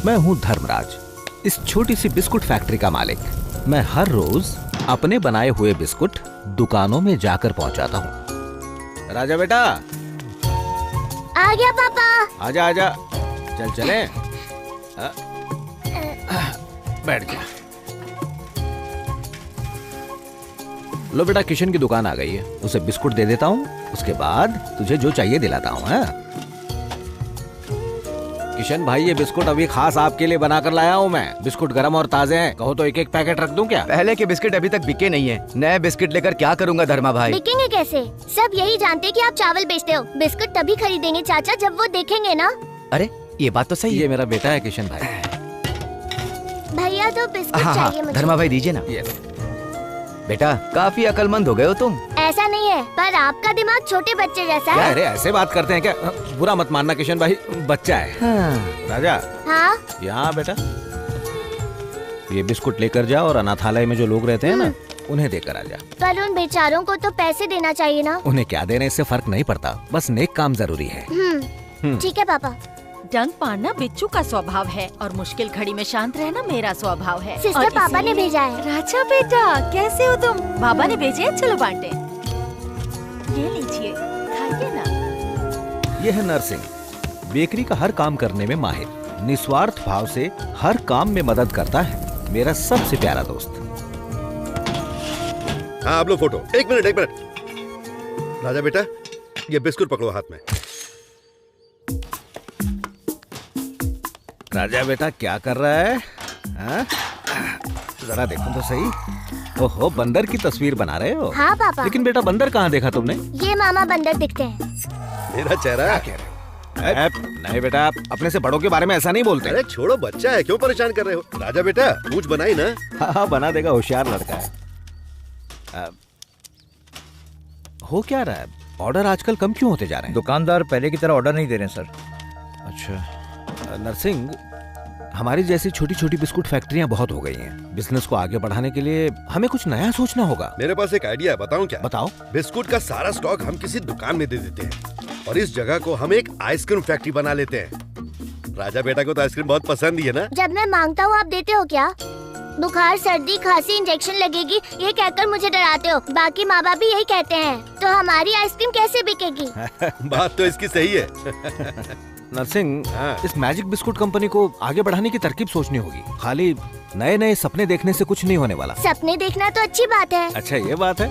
मैं हूँ धर्मराज, इस छोटी सी बिस्कुट फैक्ट्री का मालिक। मैं हर रोज अपने बनाए हुए बिस्कुट दुकानों में जाकर पहुँचाता हूँ। राजा बेटा। आ गया पापा। आजा आजा, चल चले। बैठ जा। लो बेटा, किशन की दुकान आ गई है, उसे बिस्कुट दे देता हूँ, उसके बाद तुझे जो चाहिए दिलाता हूँ। किशन भाई, ये बिस्कुट अभी खास आपके लिए बनाकर लाया हूँ मैं। बिस्कुट गरम और ताजे हैं, कहो तो एक एक पैकेट रख दूं क्या? पहले के बिस्किट अभी तक बिके नहीं है, नए बिस्किट लेकर क्या करूँगा धर्मा भाई? बिकेंगे कैसे? सब यही जानते कि आप चावल बेचते हो। बिस्कुट तभी खरीदेंगे चाचा जब वो देखेंगे ना। अरे ये बात तो सही है। ये मेरा बेटा है किशन भाई। भैया तो बिस्कुट चाहिए मुझे। धर्मा भाई दीजिए ना। बेटा काफी अकलमंद हो गए हो तुम। ऐसा नहीं है, पर आपका दिमाग छोटे बच्चे जैसा है। अरे ऐसे बात करते हैं क्या? बुरा मत मानना किशन भाई, बच्चा है। राजा। हाँ? यहाँ बेटा, ये बिस्कुट लेकर जा और अनाथालय में जो लोग रहते हैं ना, उन्हें देकर आ जा। पर उन बेचारों को तो पैसे देना चाहिए ना। उन्हें क्या देने इससे फर्क नहीं पड़ता, बस नेक काम जरूरी है। ठीक है पापा। डंक मारना बिच्छू का स्वभाव है और मुश्किल घड़ी में शांत रहना मेरा स्वभाव है। सिस्टर पापा ने भेजा है। राजा बेटा कैसे हो तुम? बाबा ने भेजे, चलो बांटे। ये लीजिए, खाइए ना। ये है नरसिंह, बेकरी का हर काम करने में माहिर, निस्वार्थ भाव से हर काम में मदद करता है, मेरा सबसे प्यारा दोस्त। हाँ आप लो फोटो। एक मिनट। राजा बेटा, ये बिस्कुट पकड़ो हाथ में। राजा बेटा क्या कर रहा है? जरा देखो तो सही। ओहो, बंदर की तस्वीर बना रहे हो? हाँ पापा। लेकिन बेटा बंदर कहाँ देखा तुमने? ये मामा बंदर दिखते हैं। मेरा चेहरा। क्या कह रहे हो? नहीं बेटा, अपने से बड़ों के बारे में ऐसा नहीं बोलते। अरे छोड़ो, बच्चा है, क्यों परेशान कर रहे हो? राजा बेटा पूछ बनाई ना? हाँ बना देगा, होशियार लड़का है। हो क्या रहा है? ऑर्डर आजकल कम क्यों होते जा रहे हैं? दुकानदार पहले की तरह ऑर्डर नहीं दे रहे सर। अच्छा नरसिंह, हमारी जैसी छोटी छोटी बिस्कुट फैक्ट्रियां बहुत हो गई हैं। बिजनेस को आगे बढ़ाने के लिए हमें कुछ नया सोचना होगा। मेरे पास एक आइडिया है, बताऊं क्या? बताओ। बिस्कुट का सारा स्टॉक हम किसी दुकान में दे देते हैं और इस जगह को हम एक आइसक्रीम फैक्ट्री बना लेते हैं। राजा बेटा को तो आइसक्रीम बहुत पसंद ही है ना? जब मैं मांगता हूँ आप देते हो क्या? बुखार, सर्दी, खांसी, इंजेक्शन लगेगी ये कहकर मुझे डराते हो। बाकी माँ बाप भी यही कहते हैं, तो हमारी आइसक्रीम कैसे बिकेगी? बात तो इसकी सही है। नरसिंह, इस मैजिक बिस्कुट कंपनी को आगे बढ़ाने की तरकीब सोचनी होगी। खाली नए नए सपने देखने से कुछ नहीं होने वाला। सपने देखना तो अच्छी बात है। अच्छा ये बात है।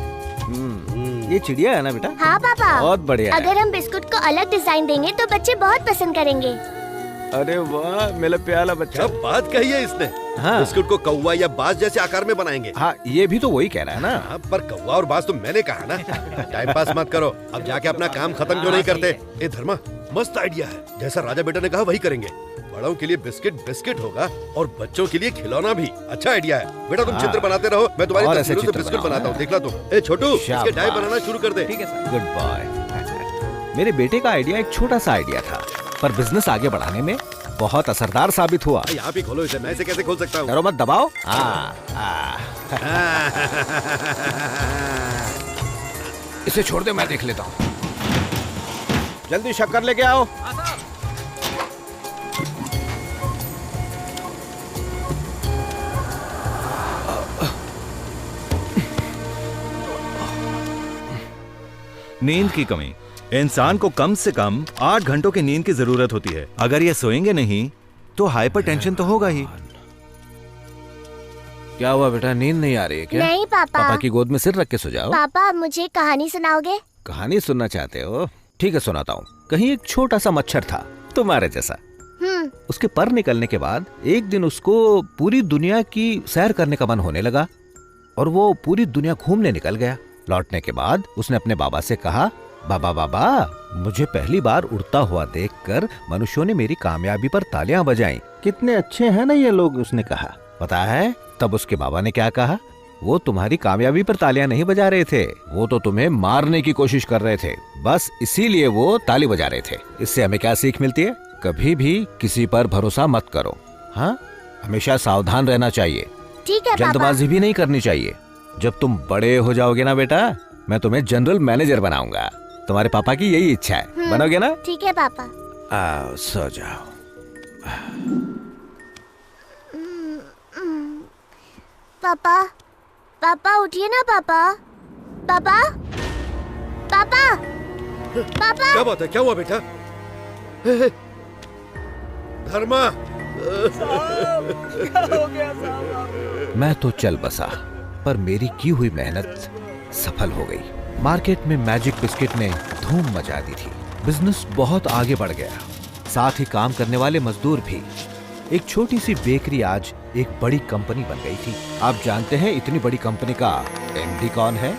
ये चिड़िया है ना बेटा? हाँ पापा। बहुत बढ़िया। अगर हम बिस्कुट को अलग डिजाइन देंगे तो बच्चे बहुत पसंद करेंगे। अरे वाह, मेरा प्यारा बच्चा। क्या बात कही है इसने। हाँ। बिस्कुट को कौवा या बाज जैसे आकार में बनाएंगे। हाँ, ये भी तो वही कह रहा है ना। हाँ, पर कौवा और बाज तो मैंने कहा ना। टाइम पास मत करो, अब जाके अपना काम खत्म क्यों नहीं करते? ए धर्मा, मस्त आइडिया है, जैसा राजा बेटा ने कहा वही करेंगे। बड़ों के लिए बिस्किट बिस्किट होगा और बच्चों के लिए खिलौना भी। अच्छा आइडिया है बेटा, तुम चित्र बनाते रहो, मैं तुम्हारी तस्वीरों से बिस्कुट बनाता हूँ, देखला तुम। ए छोटू, इसके डाई बनाना शुरू कर दे। ठीक है सर। Good boy. मेरे बेटे का आइडिया एक छोटा सा आइडिया था, पर बिजनेस आगे बढ़ाने में बहुत असरदार साबित हुआ। यहाँ भी खोलो इसे, मैं इसे कैसे खोल सकता हूँ? डरो मत, दबाओ। इसे छोड़ दे, मैं देख लेता हूँ। जल्दी शक्कर लेके आओ। नींद की कमी। इंसान को कम से कम 8 घंटों की नींद की जरूरत होती है। अगर ये सोएंगे नहीं तो हाइपरटेंशन तो होगा ही। क्या हुआ बेटा, नींद नहीं आ रही है क्या? नहीं पापा। पापा की गोद में सिर रख के सो जाओ। पापा मुझे कहानी सुनाओगे? कहानी सुनना चाहते हो? ठीक है सुनाता हूँ। कहीं एक छोटा सा मच्छर था, तुम्हारे जैसा। उसके पर निकलने के बाद एक दिन उसको पूरी दुनिया की सैर करने का मन होने लगा और वो पूरी दुनिया घूमने निकल गया। लौटने के बाद उसने अपने बाबा से कहा, बाबा बाबा, मुझे पहली बार उड़ता हुआ देखकर मनुष्यों ने मेरी कामयाबी पर तालियां बजाईं। कितने अच्छे हैं ना ये लोग, उसने कहा। पता है तब उसके बाबा ने क्या कहा? वो तुम्हारी कामयाबी पर तालियां नहीं बजा रहे थे, वो तो तुम्हें मारने की कोशिश कर रहे थे, बस इसीलिए वो ताली बजा रहे थे। इससे हमें क्या सीख मिलती है? कभी भी किसी पर भरोसा मत करो। हाँ, हमेशा सावधान रहना चाहिए। ठीक है, जल्दबाजी भी नहीं करनी चाहिए। जब तुम बड़े हो जाओगे ना बेटा, मैं तुम्हें जनरल मैनेजर बनाऊंगा। तुम्हारे पापा की यही इच्छा है, बनोगे ना? ठीक है पापा। आओ सो जाओ। पापा, पापा उठिए ना पापा, पापा, पापा, पापा। क्या बात है, क्या हुआ बेटा? धर्मा। मैं तो चल बसा, पर मेरी की हुई मेहनत सफल हो गई। मार्केट में मैजिक बिस्किट ने धूम मचा दी थी। बिजनेस बहुत आगे बढ़ गया, साथ ही काम करने वाले मजदूर भी। एक छोटी सी बेकरी आज एक बड़ी कंपनी बन गई थी। आप जानते हैं इतनी बड़ी कंपनी का एमडी कौन है?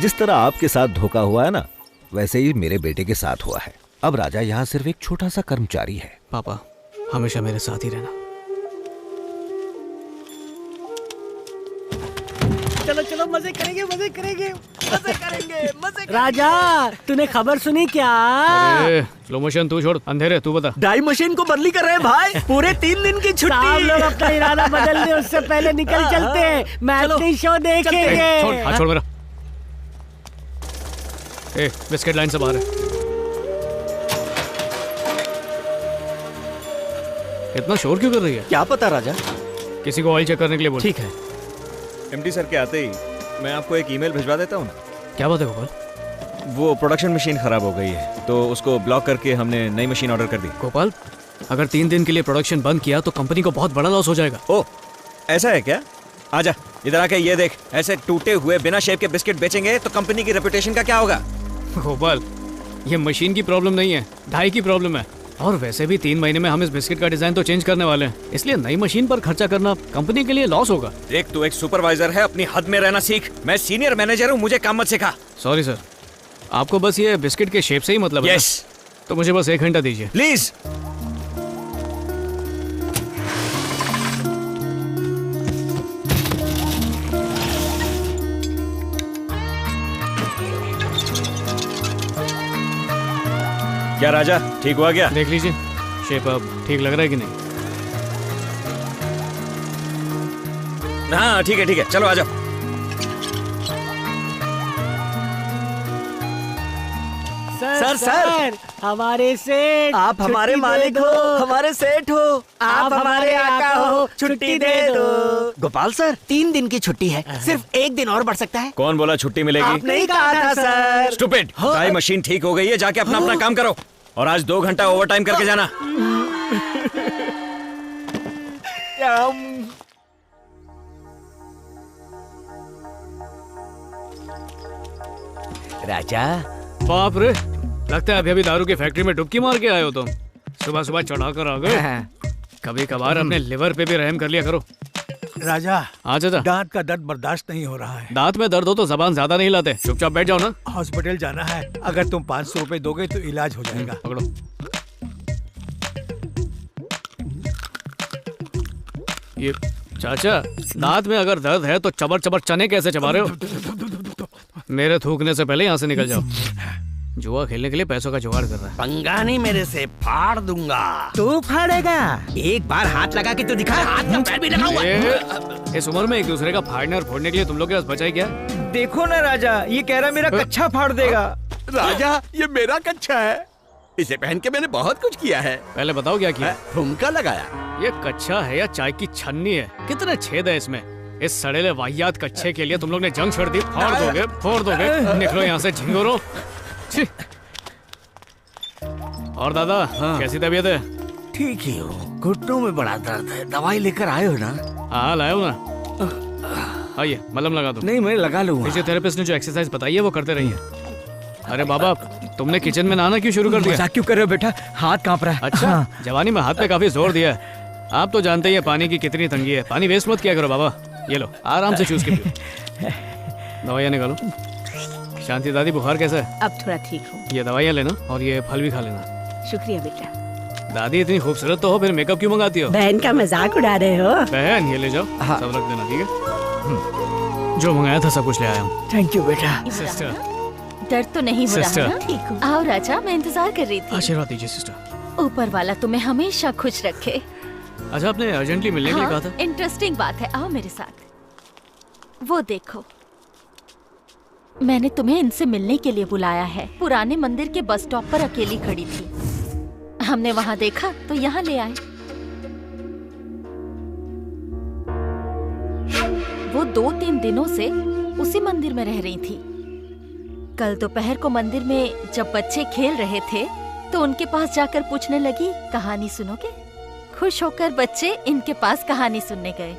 जिस तरह आपके साथ धोखा हुआ है ना, वैसे ही मेरे बेटे के साथ हुआ है। अब राजा यहाँ सिर्फ एक छोटा सा कर्मचारी है। पापा हमेशा मेरे साथ ही रहना। चलो चलो मजे करेंगे, मजे करेंगे, मजे करेंगे, मजे करेंगे। राजा तूने खबर सुनी क्या? स्लो मोशन तू छोड़, अंधेरे तू बता। डाई मशीन को बदली कर रहे हैं भाई, पूरे 3 दिन की छुट्टी। आप लोग अपना इरादा बदल दे, उससे पहले निकल चलते हैं, मैच शो देखेंगे। छोड़, हाथ छोड़ मेरा। बिस्किट लाइन से बाहर है। इतना शोर क्यों कर रही है? क्या पता राजा, किसी को ऑयल चेक करने के लिए बोल। ठीक है। एमडी सर के आते ही मैं आपको एक ईमेल भिजवा देता हूँ। क्या बात है गोपाल? वो प्रोडक्शन मशीन खराब हो गई है, तो उसको ब्लॉक करके हमने नई मशीन ऑर्डर कर दी। गोपाल, अगर 3 दिन के लिए प्रोडक्शन बंद किया तो कंपनी को बहुत बड़ा लॉस हो जाएगा। ओ, ऐसा है क्या? आजा इधर आके ये देख, ऐसे टूटे हुए बिना शेप के बिस्किट बेचेंगे तो कंपनी की रेपुटेशन का क्या होगा? गोपाल, ये मशीन की प्रॉब्लम नहीं है, ढाई की प्रॉब्लम है। और वैसे भी 3 महीने में हम इस बिस्किट का डिजाइन तो चेंज करने वाले हैं, इसलिए नई मशीन पर खर्चा करना कंपनी के लिए लॉस होगा। देख, तू एक सुपरवाइजर है, अपनी हद में रहना सीख। मैं सीनियर मैनेजर हूँ, मुझे काम मत सिखा। सॉरी सर, आपको बस ये बिस्किट के शेप से ही मतलब है? यस। तो मुझे बस 1 घंटा दीजिए प्लीज। क्या राजा, ठीक हुआ क्या? देख लीजिए, शेप अब ठीक लग रहा है कि नहीं? हाँ ठीक है ठीक है, चलो आ जाओ। सर हमारे सेठ, आप हमारे मालिक हो, हमारे सेठ हो, आप हमारे आका हो, छुट्टी दे दो। गोपाल सर 3 दिन की छुट्टी है, सिर्फ 1 दिन और बढ़ सकता है। कौन बोला छुट्टी मिलेगी? आप नहीं कहा था सर। स्टूपिड, ड्राई मशीन ठीक हो गई है, जाके अपना अपना काम करो और आज 2 घंटा ओवर टाइम करके जाना। राजा, बाप रे, लगता है अभी अभी दारू की फैक्ट्री में डुबकी मार के आए हो तुम। सुबह सुबह चढ़ा कर आ गए। कभी कभार अपने लिवर पे भी रहम कर लिया करो। राजा, हाँ चाचा, दांत का दर्द बर्दाश्त नहीं हो रहा है। दांत में दर्द हो तो जबान ज्यादा नहीं लाते, चुपचाप बैठ जाओ ना। हॉस्पिटल जाना है, अगर तुम 500 रुपए दोगे तो इलाज हो जाएगा। पकड़ो। ये चाचा, दांत में अगर दर्द है तो चबर चबर चने कैसे चबा रहे हो? मेरे थूकने से पहले यहाँ से निकल जाओ। जुआ खेलने के लिए पैसों का जुगाड़ कर रहा है। पंगा नहीं मेरे से, फाड़ दूंगा। तू फाड़ेगा? एक बार हाथ लगा के तो दिखा, हाथ में पैर भी लगा हुआ। इस उम्र में एक दूसरे का फाड़ने और फोड़ने के लिए तुम लोग के पास बचा ही क्या? देखो ना राजा, ये कह रहा मेरा कच्छा फाड़ देगा। राजा, ये मेरा कच्छा है, इसे पहन के मैंने बहुत कुछ किया है। पहले बताओ क्या किया? ठुमका लगाया। ये कच्छा है या चाय की छन्नी है? कितने छेद है इसमें? इस सड़ेले वाहियात कच्छे के लिए तुम लोग ने जंग छेड़ दी। फोड़ दोगे, फोड़ दोगे। निकलो यहाँ से झिंगुरो। और दादा, कैसी तबीयत है? ठीक ही हो, घुटनों में बड़ा दर्द है, दवाई लेकर आए हो ना? हाँ लाए हो ना। आइए मलहम लगा दो। नहीं मैं लगा लूंगा। फिजियोथेरेपिस्ट ने जो एक्सरसाइज बताई है वो करते रहिए। अरे बाबा तुमने किचन में नहाना क्यों शुरू कर दिया? मजाक क्यों कर रहे हो बेटा, हाथ कांप रहा है। अच्छा जवानी में हाथ पे काफी जोर दिया है। आप तो जानते ही है पानी की कितनी तंगी है। पानी वेस्ट मत किया करो बाबा। ये लो आराम से चूस के पियो। दवाइयाँ निकालो। शांति दादी बुखार कैसा है? अब थोड़ा ठीक हूँ। ये दवाइयाँ लेना और ये फल भी खा लेना। शुक्रिया बेटा। दादी इतनी खूबसूरत तो हो फिर मेकअप क्यों मंगाती हो? बहन का मजाक उड़ा रहे हो? बहन ये ले जाओ। सब रख देना ठीक है। जो मंगाया था सब कुछ ले आया हूँ। थैंक यू बेटा। सिस्टर दर्द तो नहीं हो रहा सिस्टर। है ना? ठीक हूँ। आओ राजा, मैं इंतजार कर रही थी। आशीर्वाद दीजिए सिस्टर। ऊपर वाला तुम्हें हमेशा खुश रखे। अच्छा आपने अर्जेंटली मिलने के लिए कहा था। इंटरेस्टिंग बात है, आओ मेरे साथ। वो देखो, मैंने तुम्हें इनसे मिलने के लिए बुलाया है। पुराने मंदिर के बस स्टॉप पर अकेली खड़ी थी, हमने वहाँ देखा तो यहाँ ले आए। वो 2-3 दिनों से उसी मंदिर में रह रही थी। कल दोपहर को मंदिर में जब बच्चे खेल रहे थे तो उनके पास जाकर पूछने लगी, कहानी सुनोगे? खुश होकर बच्चे इनके पास कहानी सुनने गए।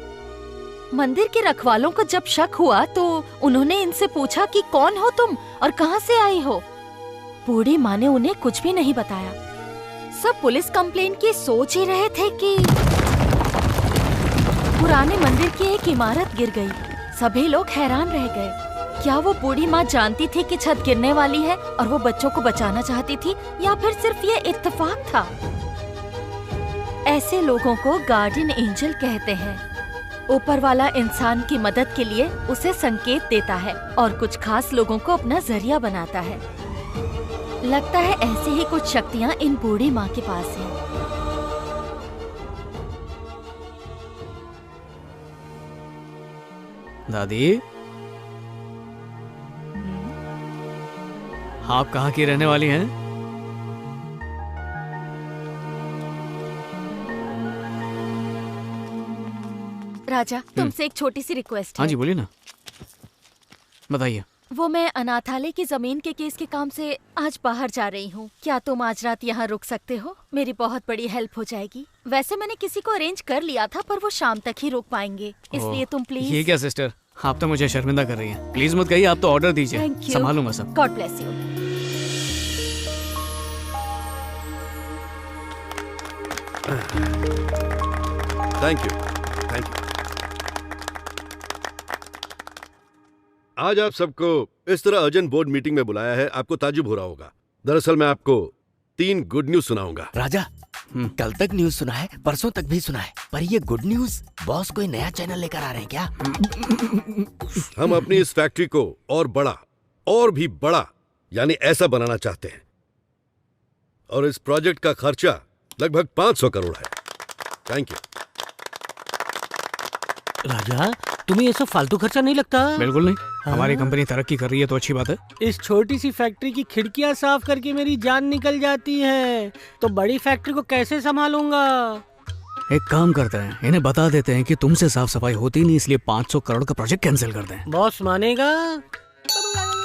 मंदिर के रखवालों को जब शक हुआ तो उन्होंने इनसे पूछा कि कौन हो तुम और कहां से आई हो। बूढ़ी माँ ने उन्हें कुछ भी नहीं बताया। सब पुलिस कंप्लेंट की सोच ही रहे थे कि पुराने मंदिर की एक इमारत गिर गई। सभी लोग हैरान रह गए। क्या वो बूढ़ी माँ जानती थी कि छत गिरने वाली है और वो बच्चों को बचाना चाहती थी, या फिर सिर्फ ये इत्तेफाक था? ऐसे लोगों को गार्डियन एंजल कहते हैं। ऊपर वाला इंसान की मदद के लिए उसे संकेत देता है और कुछ खास लोगों को अपना जरिया बनाता है। लगता है ऐसे ही कुछ शक्तियाँ इन बूढ़ी माँ के पास हैं। दादी आप कहाँ की रहने वाली हैं? राजा, तुमसे एक छोटी सी रिक्वेस्ट है। हाँ जी बोलिए ना, बताइए। वो मैं अनाथालय की जमीन के केस के काम से आज बाहर जा रही हूँ। क्या तुम आज रात यहाँ रुक सकते हो? मेरी बहुत बड़ी हेल्प हो जाएगी। वैसे मैंने किसी को अरेंज कर लिया था पर वो शाम तक ही रुक पाएंगे, इसलिए तुम प्लीज। ये क्या सिस्टर, आप तो मुझे शर्मिंदा कर रही हैं। प्लीज मत कहिए, आप तो ऑर्डर दीजिए, Thank you. संभालूंगा सब। God bless you. Thank you, thank you. आज आप सबको इस तरह अर्जेंट बोर्ड मीटिंग में बुलाया है, आपको ताजुब हो रहा होगा। दरअसल मैं आपको 3 गुड न्यूज सुनाऊंगा। राजा, कल तक न्यूज सुना है, परसों तक भी सुना है, पर ये गुड न्यूज, बॉस कोई नया चैनल लेकर आ रहे हैं क्या? हम अपनी इस फैक्ट्री को और बड़ा, और भी बड़ा, यानी ऐसा बनाना चाहते हैं। और इस प्रोजेक्ट का खर्चा लगभग 500 करोड़ है। Thank you. राजा, तुम्हें ये सब फालतू खर्चा नहीं लगता? बिल्कुल नहीं, हमारी कंपनी तरक्की कर रही है तो अच्छी बात है। इस छोटी सी फैक्ट्री की खिड़कियां साफ करके मेरी जान निकल जाती है, तो बड़ी फैक्ट्री को कैसे संभालूंगा? एक काम करते हैं, इन्हें बता देते हैं कि तुमसे साफ सफाई होती नहीं, इसलिए 500 करोड़ का प्रोजेक्ट कैंसिल कर दें। बॉस मानेगा?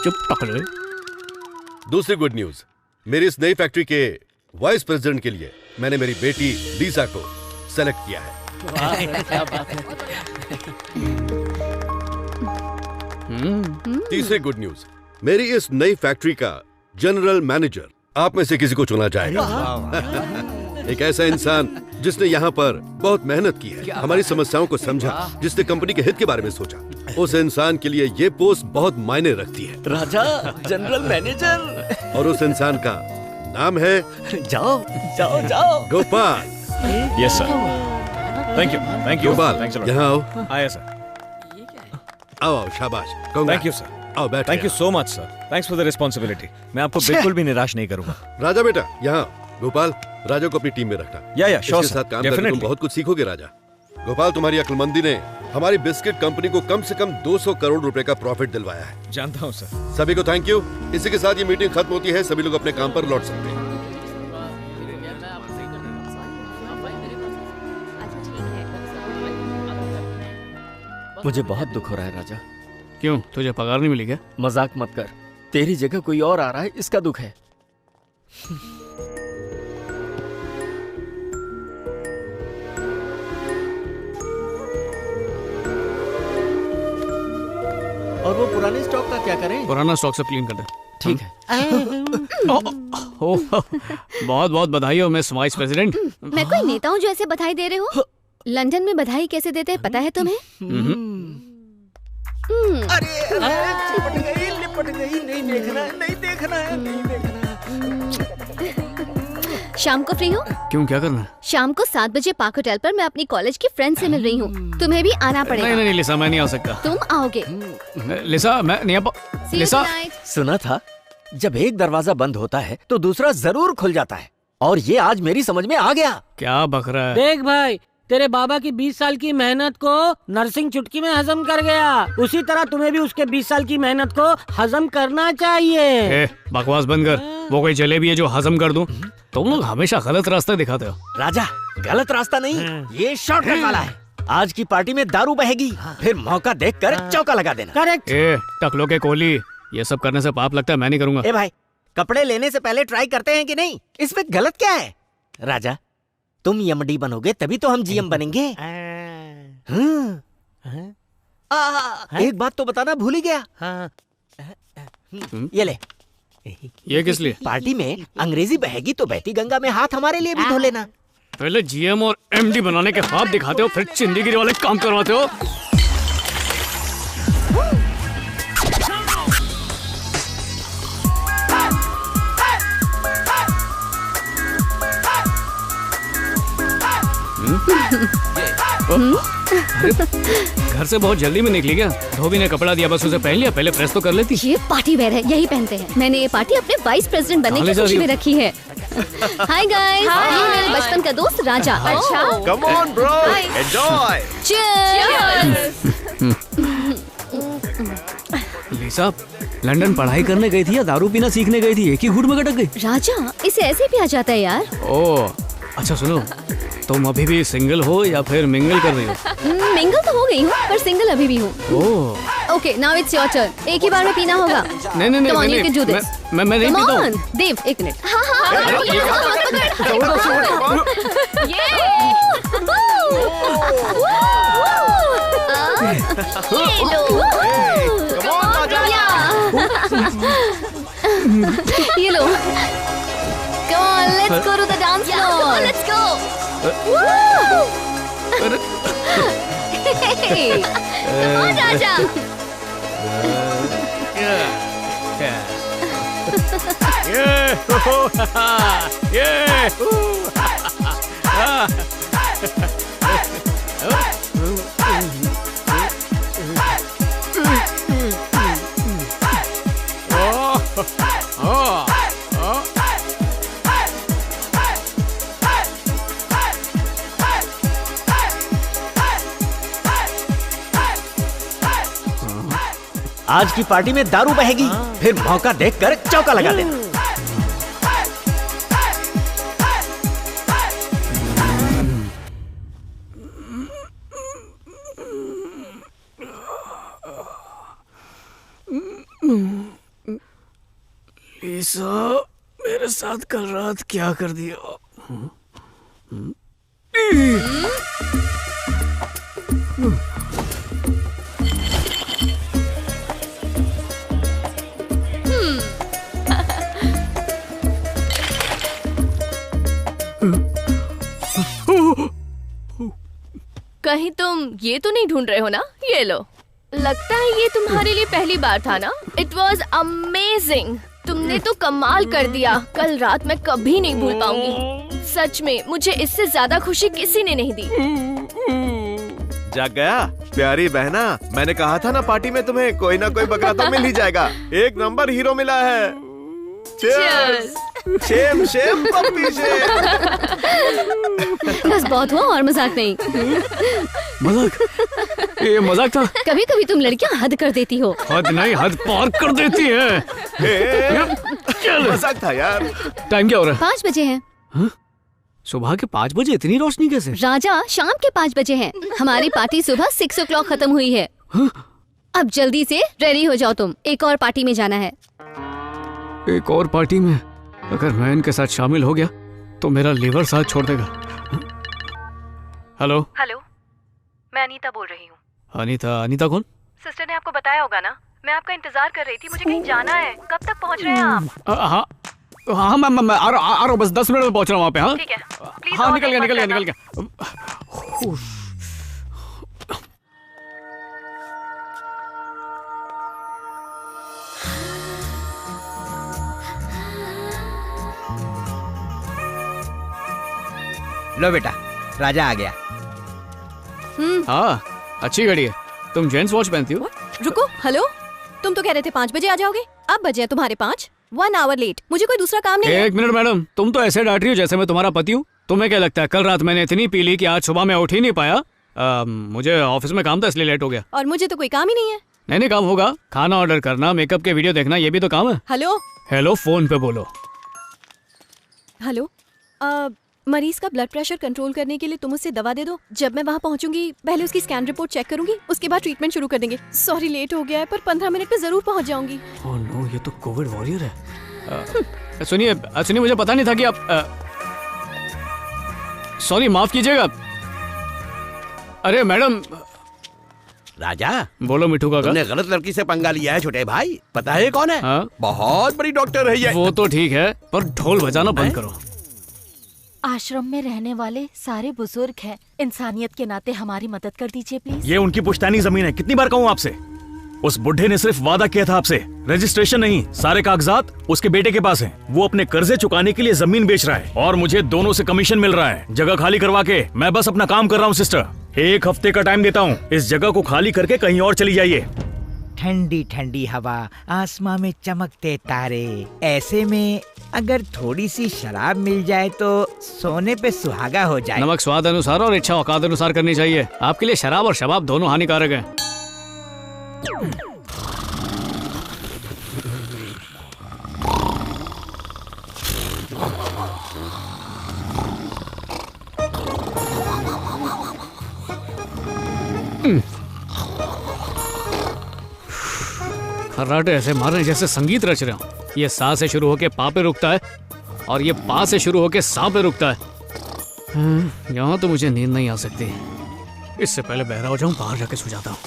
चुप पकड़े। दूसरी गुड न्यूज, मेरी इस नई फैक्ट्री के वाइस प्रेसिडेंट के लिए मैंने मेरी बेटी लीसा को सेलेक्ट किया है। क्या बात है। तीसरी गुड न्यूज, मेरी इस नई फैक्ट्री का जनरल मैनेजर आप में से किसी को चुना जाएगा। एक ऐसा इंसान जिसने यहाँ पर बहुत मेहनत की है, हमारी समस्याओं को समझा, जिसने कंपनी के हित के बारे में सोचा। उस इंसान के लिए ये पोस्ट बहुत मायने रखती है। राजा, जनरल मैनेजर। और उस इंसान का नाम है जाओ जाओ जाओ Gopal. Yes sir, thank you, thank you Gopal, यहाँ आओ। आया सर। आओ आओ, शाबाश। Thank you sir. आओ बैठ। Thank you so much sir, thanks for the responsibility. मैं आपको बिल्कुल भी निराश नहीं करूंगा। राजा बेटा, यहाँ गोपाल, राजा को अपनी टीम में रखना। या श्योर इसके साथ काम करके तुम बहुत कुछ सीखोगे राजा। गोपाल, तुम्हारी अक्लमंदी ने हमारी बिस्किट कंपनी को कम से कम 200 करोड़ रुपए का प्रॉफिट दिलवाया है। जानता हूँ सर। सभी को थैंक यू। इसी के साथ ये मीटिंग खत्म होती है, सभी लोग अपने काम पर लौट सकते हैं। मुझे बहुत दुख हो रहा है राजा। क्यों, तुझे पगार नहीं मिली क्या? मजाक मत कर, तेरी जगह कोई और आ रहा है, इसका दुख है। और वो पुराने स्टॉक का क्या करें? पुराना स्टॉक सब क्लीन कर दे। ठीक है। बहुत बहुत बधाई हो मिस वाइस प्रेसिडेंट। मैं कोई नेता हूँ जो ऐसे बधाई दे रहे हो? लंदन में बधाई कैसे देते हैं पता है तुम्हें? अरे लिपट गई, नहीं देखना है। शाम को फ्री हो? क्यों, क्या करना है? शाम को 7 बजे पार्क होटल पर मैं अपनी कॉलेज की फ्रेंड से मिल रही हूँ। तुम्हें भी आना पड़ेगा। नहीं लिसा, मैं नहीं आ सकता। तुम आओगे? लिसा मैं नहीं आ लिसा, सुना था जब एक दरवाजा बंद होता है तो दूसरा जरूर खुल जाता है, और ये आज मेरी समझ में आ गया। क्या बक रहा है? देख भाई, तेरे बाबा की 20 साल की मेहनत को नरसिंह चुटकी में हजम कर गया, उसी तरह तुम्हें भी उसके 20 साल की मेहनत को हजम करना चाहिए। बकवास बंद कर। वो कोई जलेबी है जो हजम कर दूं? तुम लोग हमेशा गलत रास्ता दिखाते हो। राजा, गलत रास्ता नहीं, ये शॉर्टकट वाला है। आज की पार्टी में दारू बहेगी, फिर मौका देखकर चौका लगा देना। करेक्ट। टकलो के कोहली, ये सब करने से पाप लगता है, मैं नहीं करूंगा। ए भाई, कपड़े लेने से पहले ट्राई करते हैं कि नहीं? इसमें गलत क्या है? राजा, तुम एमडी बनोगे तभी तो हम जीएम बनेंगे। एक बात तो बताना भूल ही गया। ये ले। ये किस लिए? पार्टी में अंग्रेजी बहेगी तो बहती गंगा में हाथ हमारे लिए भी धो लेना। पहले जीएम और एमडी बनाने के ख्वाब दिखाते हो, फिर चिंदीगिरी वाले काम करवाते हो। घर से बहुत जल्दी में निकली क्या? धोबी ने कपड़ा दिया, बस उसे पहन लिया। पहले प्रेस तो कर लेती। ये पार्टी वेयर है, यही पहनते हैं। मैंने ये पार्टी अपने वाइस प्रेसिडेंट बनने की खुशी में रखी है। हाय गाइस, ये मेरे बचपन का दोस्त राजा। अच्छा, come on bro, enjoy. Cheers. Lisa, London पढ़ाई करने गई थी या दारू पीना सीखने गई थी? एक ही घूंट में गटक गई। राजा, इसे ऐसे भी आ जाता है यार। ओह, अच्छा सुनो, तुम अभी भी सिंगल हो या फिर मिंगल कर रही हो? मिंगल तो हो गई हूँ, पर सिंगल अभी भी हूँ। Oh, okay, now it's your turn. एक ही बार में पीना होगा। नहीं, Come on, you can do this. मैं नहीं Come पीता on, हूँ। देव, एक मिनट। हाँ, ये लो। Come on, let's go to the dance floor. Let's go. Hey, come on, Raja. आज की पार्टी में दारू बहेगी, फिर मौका देखकर चौका लगा देना। लिसा, मेरे साथ कल रात क्या कर दिया? कहीं तुम ये तो नहीं ढूंढ रहे हो ना? ये लो, लगता है ये तुम्हारे लिए पहली बार था ना? It was amazing. तुमने तो कमाल कर दिया। कल रात मैं कभी नहीं भूल पाऊंगी। सच में मुझे इससे ज्यादा खुशी किसी ने नहीं दी। जाग गया प्यारी बहना, मैंने कहा था ना पार्टी में तुम्हें कोई ना कोई बकरा तो मिल ही जाएगा। एक नंबर हीरो मिला है। Cheers! Shem shame puppy shame. बस बहुत हुआ और मजाक नहीं। मजाक? ये मजाक था? कभी कभी तुम लड़कियां हद कर देती हो। हद नहीं, हद पार कर देती है। मजाक था यार। टाइम क्या हो रहा है? 5 बजे हैं। हाँ? सुबह के 5 बजे? इतनी रोशनी कैसे? राजा, शाम के 5 बजे हैं। हमारी पार्टी सुबह 6 o'clock खत्म हुई है। हाँ? अब जल्दी से रेडी हो जाओ, तुम एक और पार्टी में जाना है। एक और पार्टी में? अगर मैं इनके साथ शामिल हो गया तो मेरा लीवर साथ छोड़ देगा। हेलो, मैं अनीता बोल रही हूँ। अनीता? अनीता कौन? सिस्टर ने आपको बताया होगा ना, मैं आपका इंतजार कर रही थी, मुझे कहीं जाना है। कब तक पहुंच रहे हैं आप? हाँ हाँ मैं आ रहा हूँ, बस 10 मिनट में पहुंच रहा हूँ वहाँ पे। हाँ ठीक है, प्लीज। हाँ निकल गया। लो बेटा, राजा आ गया। हाँ अच्छी घड़ी है। तुम जेंट्स वॉच पहनती हो? रुको, हेलो, तुम तो कह रहे थे 5 बजे आ जाओगे, अब बजे हैं तुम्हारे 5, 1 आवर लेट। मुझे कोई दूसरा काम नहीं है। एक मिनट मैडम, तुम तो ऐसे डांट रही हो जैसे मैं तुम्हारा पति हूँ। तुम्हें क्या लगता है कल रात मैंने इतनी पी ली कि आज सुबह मैं उठ ही नहीं पाया? मुझे ऑफिस में काम था इसलिए लेट हो गया। और मुझे तो कोई काम ही नहीं है। नहीं काम होगा, खाना ऑर्डर करना, मेकअप के वीडियो देखना, ये भी तो काम है। हेलो फोन पे बोलो। हेलो, मरीज का ब्लड प्रेशर कंट्रोल करने के लिए तुम उससे दवा दे दो। जब मैं वहाँ पहुँचूंगी पहले उसकी स्कैन रिपोर्ट चेक करूंगी, उसके बाद ट्रीटमेंट शुरू कर देंगे। सॉरी लेट हो गया है, पर 15 मिनट में जरूर पहुँच जाऊंगी। ओह नो, ये तो कोविड वॉरियर है। सुनिए मुझे पता नहीं था कि आप सॉरी माफ कीजिएगा। अरे मैडम। राजा बोलो मिठू काका। तुमने गलत लड़की से पंगा लिया है छोटे भाई। पता है कौन है? बहुत बड़ी डॉक्टर है ये। वो तो ठीक है, पर ढोल बजाना बंद करो। आश्रम में रहने वाले सारे बुजुर्ग हैं, इंसानियत के नाते हमारी मदद कर दीजिए प्लीज। ये उनकी पुश्तैनी जमीन है, कितनी बार कहूँ आपसे। उस बुढ़े ने सिर्फ वादा किया था आपसे, रजिस्ट्रेशन नहीं, सारे कागजात उसके बेटे के पास हैं। वो अपने कर्जे चुकाने के लिए जमीन बेच रहा है और मुझे दोनों से कमीशन मिल रहा है। जगह खाली करवा के मैं बस अपना काम कर रहा हूँ सिस्टर। 1 हफ्ते का टाइम देता हूँ, इस जगह को खाली करके कहीं और चली जाइए। ठंडी ठंडी हवा, आसमां में चमकते तारे, ऐसे में अगर थोड़ी सी शराब मिल जाए तो सोने पे सुहागा हो जाए। नमक स्वाद अनुसार और इच्छा औकात अनुसार करनी चाहिए। आपके लिए शराब और शबाब दोनों हानिकारक हैं। खर्राटे ऐसे मार रहे जैसे संगीत रच रहे हो। ये सा से शुरू होके पा पे रुकता है और ये पा से शुरू होके सा पे रुकता है। यहाँ तो मुझे नींद नहीं आ सकती। इससे पहले बहरा हो जाऊं, बाहर जाके सो जाता हूँ।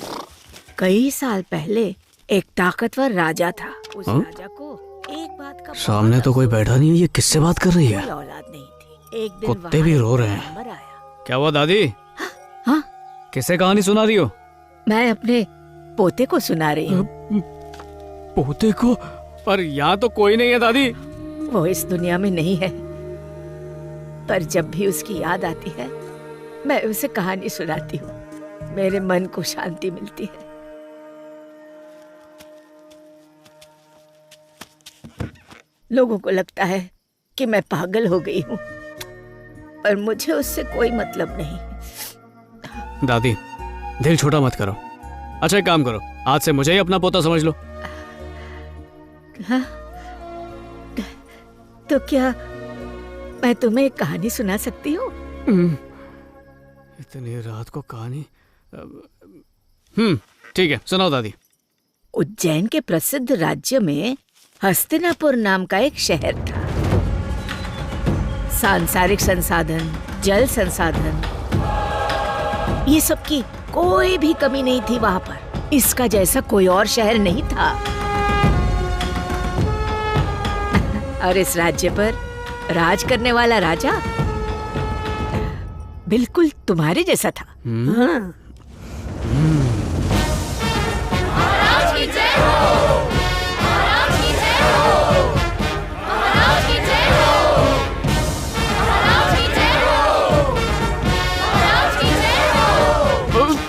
कई साल पहले एक ताकतवर राजा था। उस राजा को एक बात का सामने तो कोई बैठा नहीं है, ये किससे बात कर रही है? औलाद नहीं थी। एक दिन कुत्ते भी रो रहे हैं। क्या हुआ दादी? हाँ? किसे कहानी सुना रही हो? मैं अपने पोते को सुना रही हूँ। पोते को? पर यहाँ तो कोई नहीं है दादी। वो इस दुनिया में नहीं है, पर जब भी उसकी याद आती है मैं उसे कहानी सुनाती हूँ। मेरे मन को शांति मिलती है। लोगों को लगता है कि मैं पागल हो गई हूँ, पर मुझे उससे कोई मतलब नहीं। दादी दिल छोटा मत करो। अच्छा एक काम करो, आज से मुझे ही अपना पोता समझ लो। हाँ? तो क्या मैं तुम्हें एक कहानी सुना सकती हूँ? इतनी रात को कहानी? ठीक है, सुनाओ दादी। उज्जैन के प्रसिद्ध राज्य में हस्तिनापुर नाम का एक शहर था। सांसारिक संसाधन, जल संसाधन, ये सब की कोई भी कमी नहीं थी वहां पर। इसका जैसा कोई और शहर नहीं था। और इस राज्य पर राज करने वाला राजा बिल्कुल तुम्हारे जैसा था। हाँ।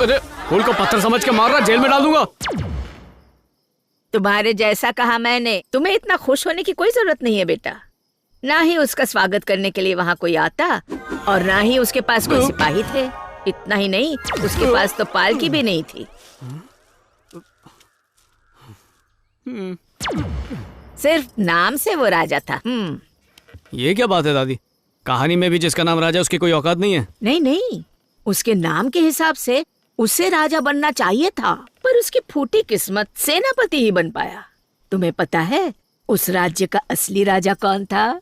अरे फूल को पत्थर समझ के मार रहा, जेल में डाल दूंगा। तुम्हारे जैसा कहा मैंने। तुम्हें इतना खुश होने की कोई जरूरत नहीं है बेटा। ना ही उसका स्वागत करने के लिए वहाँ कोई आता और ना ही उसके पास कोई सिपाही थे। इतना ही नहीं, उसके पास तो पालकी भी नहीं थी। सिर्फ नाम से वो राजा था। ये क्या बात है दादी? कहानी में भी जिसका नाम राजा उसकी कोई औकात नहीं है? नहीं नहीं, उसके नाम के हिसाब से उसे राजा बनना चाहिए था, पर उसकी फूटी किस्मत सेनापति ही बन पाया। तुम्हें पता है उस राज्य का असली राजा कौन था?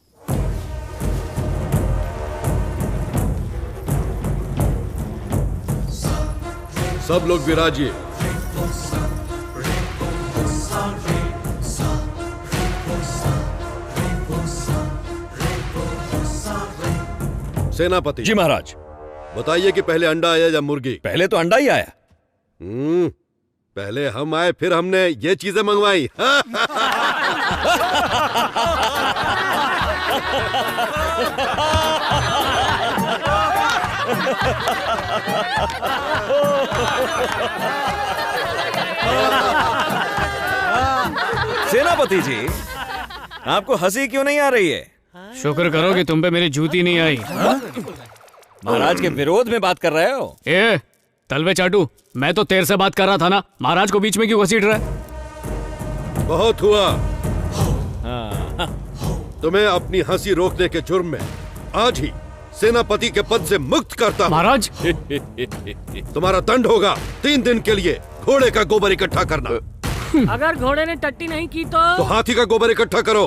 सब लोग विराजिए। सेनापति जी महाराज। बताइए कि पहले अंडा आया या मुर्गी? पहले तो अंडा ही आया। पहले हम आए फिर हमने ये चीजें मंगवाई। सेनापति जी, आपको हंसी क्यों नहीं आ रही है? शुक्र करो कि तुम पे मेरी जूती नहीं आई। महाराज के विरोध में बात कर रहे हो? ए तलवे चाटू, मैं तो तेरे से बात कर रहा था ना, महाराज को बीच में क्यों घसीट रहा है? बहुत हुआ। तुम्हें अपनी हंसी रोकने के जुर्म में आज ही सेनापति के पद से मुक्त करता हूं। महाराज तुम्हारा दंड होगा 3 दिन के लिए घोड़े का गोबर इकट्ठा करना। अगर घोड़े ने टट्टी नहीं की तो हाथी का गोबर इकट्ठा करो।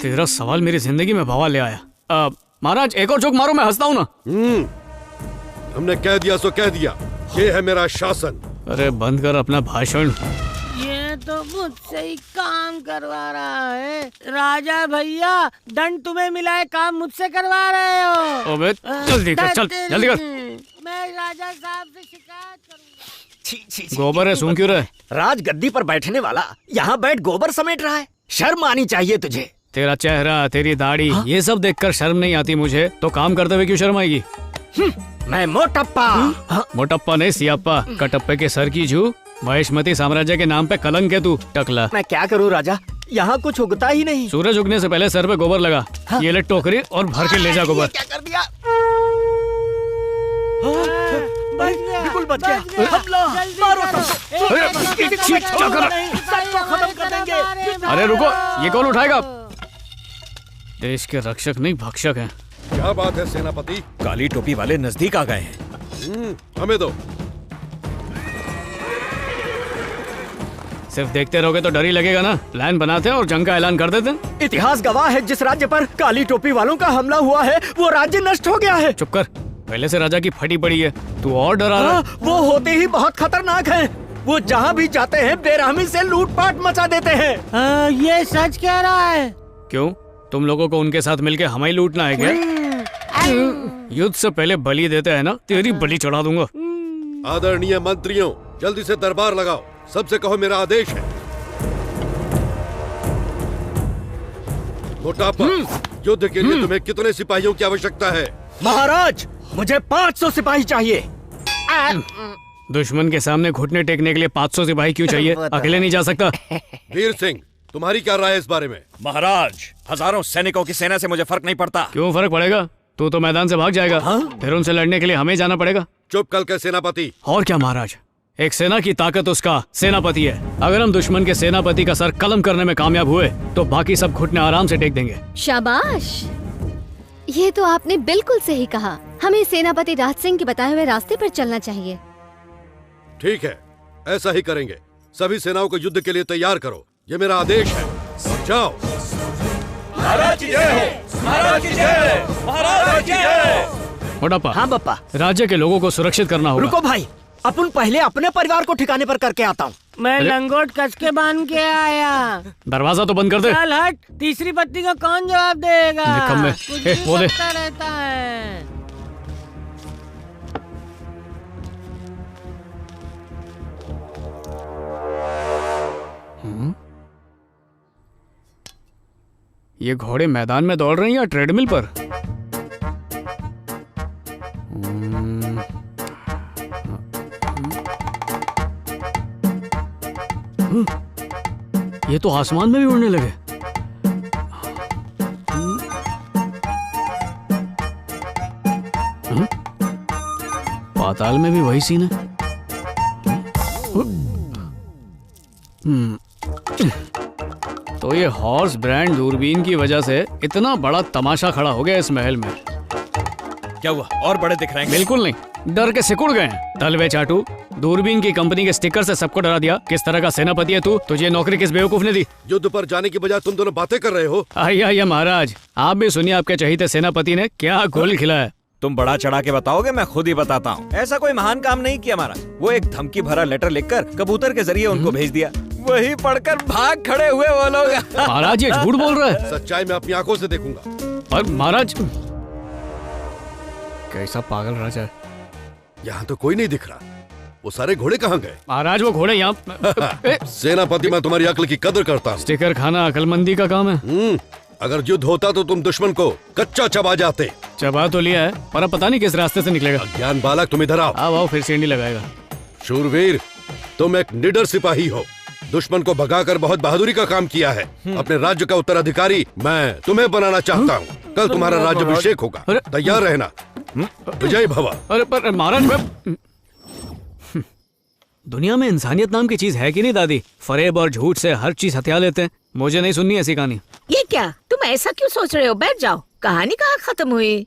तेरा सवाल मेरी जिंदगी में बवाल ले आया। महाराज एक और जोक मारो, मैं हंसता हूँ ना। हमने कह दिया सो कह दिया, ये है मेरा शासन। अरे बंद कर अपना भाषण। ये तो मुझसे ही काम करवा रहा है। राजा भैया, दंड तुम्हें मिला है, काम मुझसे करवा रहे हो। अबे जल्दी कर, चल जल्दी कर। मैं राजा साहब से शिकायत करूंगा। गोबर है, सूंघ क्यों रहा है? राज गद्दी पर बैठने वाला यहाँ बैठ गोबर समेट रहा है। शर्म आनी चाहिए तुझे। तेरा चेहरा, तेरी दाढ़ी, ये सब देखकर शर्म नहीं आती मुझे, तो काम करते हुए क्यों शर्म आएगी? मैं मोटप्पा। मोटप्पा नहीं, सियाप्पा। कटप्पे के सर की जू, महेशमती साम्राज्य के नाम पे कलंक है तू, टकला। मैं क्या करूं राजा, यहाँ कुछ उगता ही नहीं। सूरज उगने से पहले सर पे गोबर लगा। ये ले टोकरी और भर के ले जा गोबर। क्या कर दिया? बिल्कुल बच गया। हमला, मारो खत्म कर देंगे। अरे रुको, ये कौन उठाएगा? देश के रक्षक नहीं, भक्षक हैं। क्या बात है सेनापति? काली टोपी वाले नजदीक आ गए हैं। हमें दो। सिर्फ देखते रहोगे तो डर ही लगेगा ना। प्लान बनाते हैं और जंग का ऐलान कर देते हैं। इतिहास गवाह है, जिस राज्य पर काली टोपी वालों का हमला हुआ है वो राज्य नष्ट हो गया है। चुप कर, पहले से राजा की फटी पड़ी है, तू और डरा रहा है। वो होते ही बहुत खतरनाक है। वो जहाँ भी जाते हैं बेरहमी से लूटपाट मचा देते हैं। ये सच कह रहा है। क्यों, तुम लोगों को उनके साथ मिलके हमें लूटना है क्या? युद्ध से पहले बलि देते हैं ना, तेरी बलि चढ़ा दूंगा। आदरणीय मंत्रियों, जल्दी से दरबार लगाओ, सबसे कहो मेरा आदेश है। मोटापा, युद्ध के लिए तुम्हें कितने सिपाहियों की आवश्यकता है? महाराज, मुझे 500 सिपाही चाहिए। दुश्मन के सामने घुटने टेकने के लिए 500 सिपाही क्यों चाहिए? अकेले नहीं जा सकता। वीर सिंह, तुम्हारी क्या राय है इस बारे में? महाराज, हजारों सैनिकों की सेना से मुझे फर्क नहीं पड़ता। क्यों फर्क पड़ेगा? तू तो मैदान से भाग जाएगा। फिर उनसे लड़ने के लिए हमें जाना पड़ेगा। चुप कल के सेनापति। और क्या महाराज, एक सेना की ताकत उसका सेनापति है। अगर हम दुश्मन के सेनापति का सर कलम करने में कामयाब हुए तो बाकी सब घुटने आराम से टेक देंगे। शाबाश, ये तो आपने बिल्कुल सही कहा। हमें सेनापति राज सिंह के बताए हुए रास्ते पर चलना चाहिए। ठीक है, ऐसा ही करेंगे। सभी सेनाओं को युद्ध के लिए तैयार करो, ये मेरा आदेश है। जाओ। महाराज की जय हो, महाराज की जय, महाराज की जय। मोटापा। हाँ बप्पा। राज्य के लोगों को सुरक्षित करना होगा। रुको भाई, अपन पहले अपने परिवार को ठिकाने पर करके आता हूँ। मैं लंगोट कस के बांध के आया। दरवाजा तो बंद कर दे। चल हट, तीसरी पत्नी को कौन जवाब देगा? निकम्मे। वो दे। रहता है। ये घोड़े मैदान में दौड़ रहे हैं या ट्रेडमिल पर? ये तो आसमान में भी उड़ने लगे। पाताल में भी वही सीन है। तो ये हॉर्स ब्रांड दूरबीन की वजह से इतना बड़ा तमाशा खड़ा हो गया इस महल में। क्या हुआ, और बड़े दिख रहे हैं? बिल्कुल नहीं, डर के सिकुड़ गए हैं। तलवे चाटू, दूरबीन की कंपनी के स्टिकर से सबको डरा दिया। किस तरह का सेनापति है तू? तुझे नौकरी किस बेवकूफ ने दी? युद्ध पर जाने की बजाय तुम दोनों बातें कर रहे हो। आइए महाराज, आप भी सुनिए आपके चहीते सेनापति ने क्या गोल खिलाया। तुम बड़ा चढ़ा के बताओगे, मैं खुद ही बताता हूँ। ऐसा कोई महान काम नहीं किया महाराज। वो एक धमकी भरा लेटर लिखकर कबूतर के जरिए उनको भेज दिया। वही पढ़कर भाग खड़े हुए वो लोग। महाराज ये झूठ बोल रहा है। सच्चाई मैं अपनी आंखों से देखूंगा। और महाराज कैसा पागल राजा है। यहाँ तो कोई नहीं दिख रहा। वो सारे घोड़े कहाँ गए? महाराज वो घोड़े यहाँ। सेनापति, मैं तुम्हारी अक्ल की कदर करता हूँ। स्टिकर खाना अकलमंदी का काम है। अगर युद्ध होता तो तुम दुश्मन को कच्चा चबा जाते। चबा तो लिया है, पर अब पता नहीं किस रास्ते से निकलेगा। ज्ञान बालक, तुम इधर आओ। आओ फिर सीढ़ी लगाएगा। शूरवीर, तुम एक निडर सिपाही हो। दुश्मन को भगाकर बहुत बहादुरी का काम किया है। अपने राज्य का उत्तराधिकारी मैं तुम्हें बनाना चाहता हूँ। कल तुम्हारा राज्याभिषेक होगा, तैयार रहना। विजय भव। अरे पर महाराज, दुनिया में इंसानियत नाम की चीज है कि नहीं दादी? फरेब और झूठ से हर चीज हथिया लेते हैं। मुझे नहीं सुननी ऐसी कहानी। ये क्या, तुम ऐसा क्यों सोच रहे हो? बैठ जाओ। कहानी कहाँ खत्म हुई?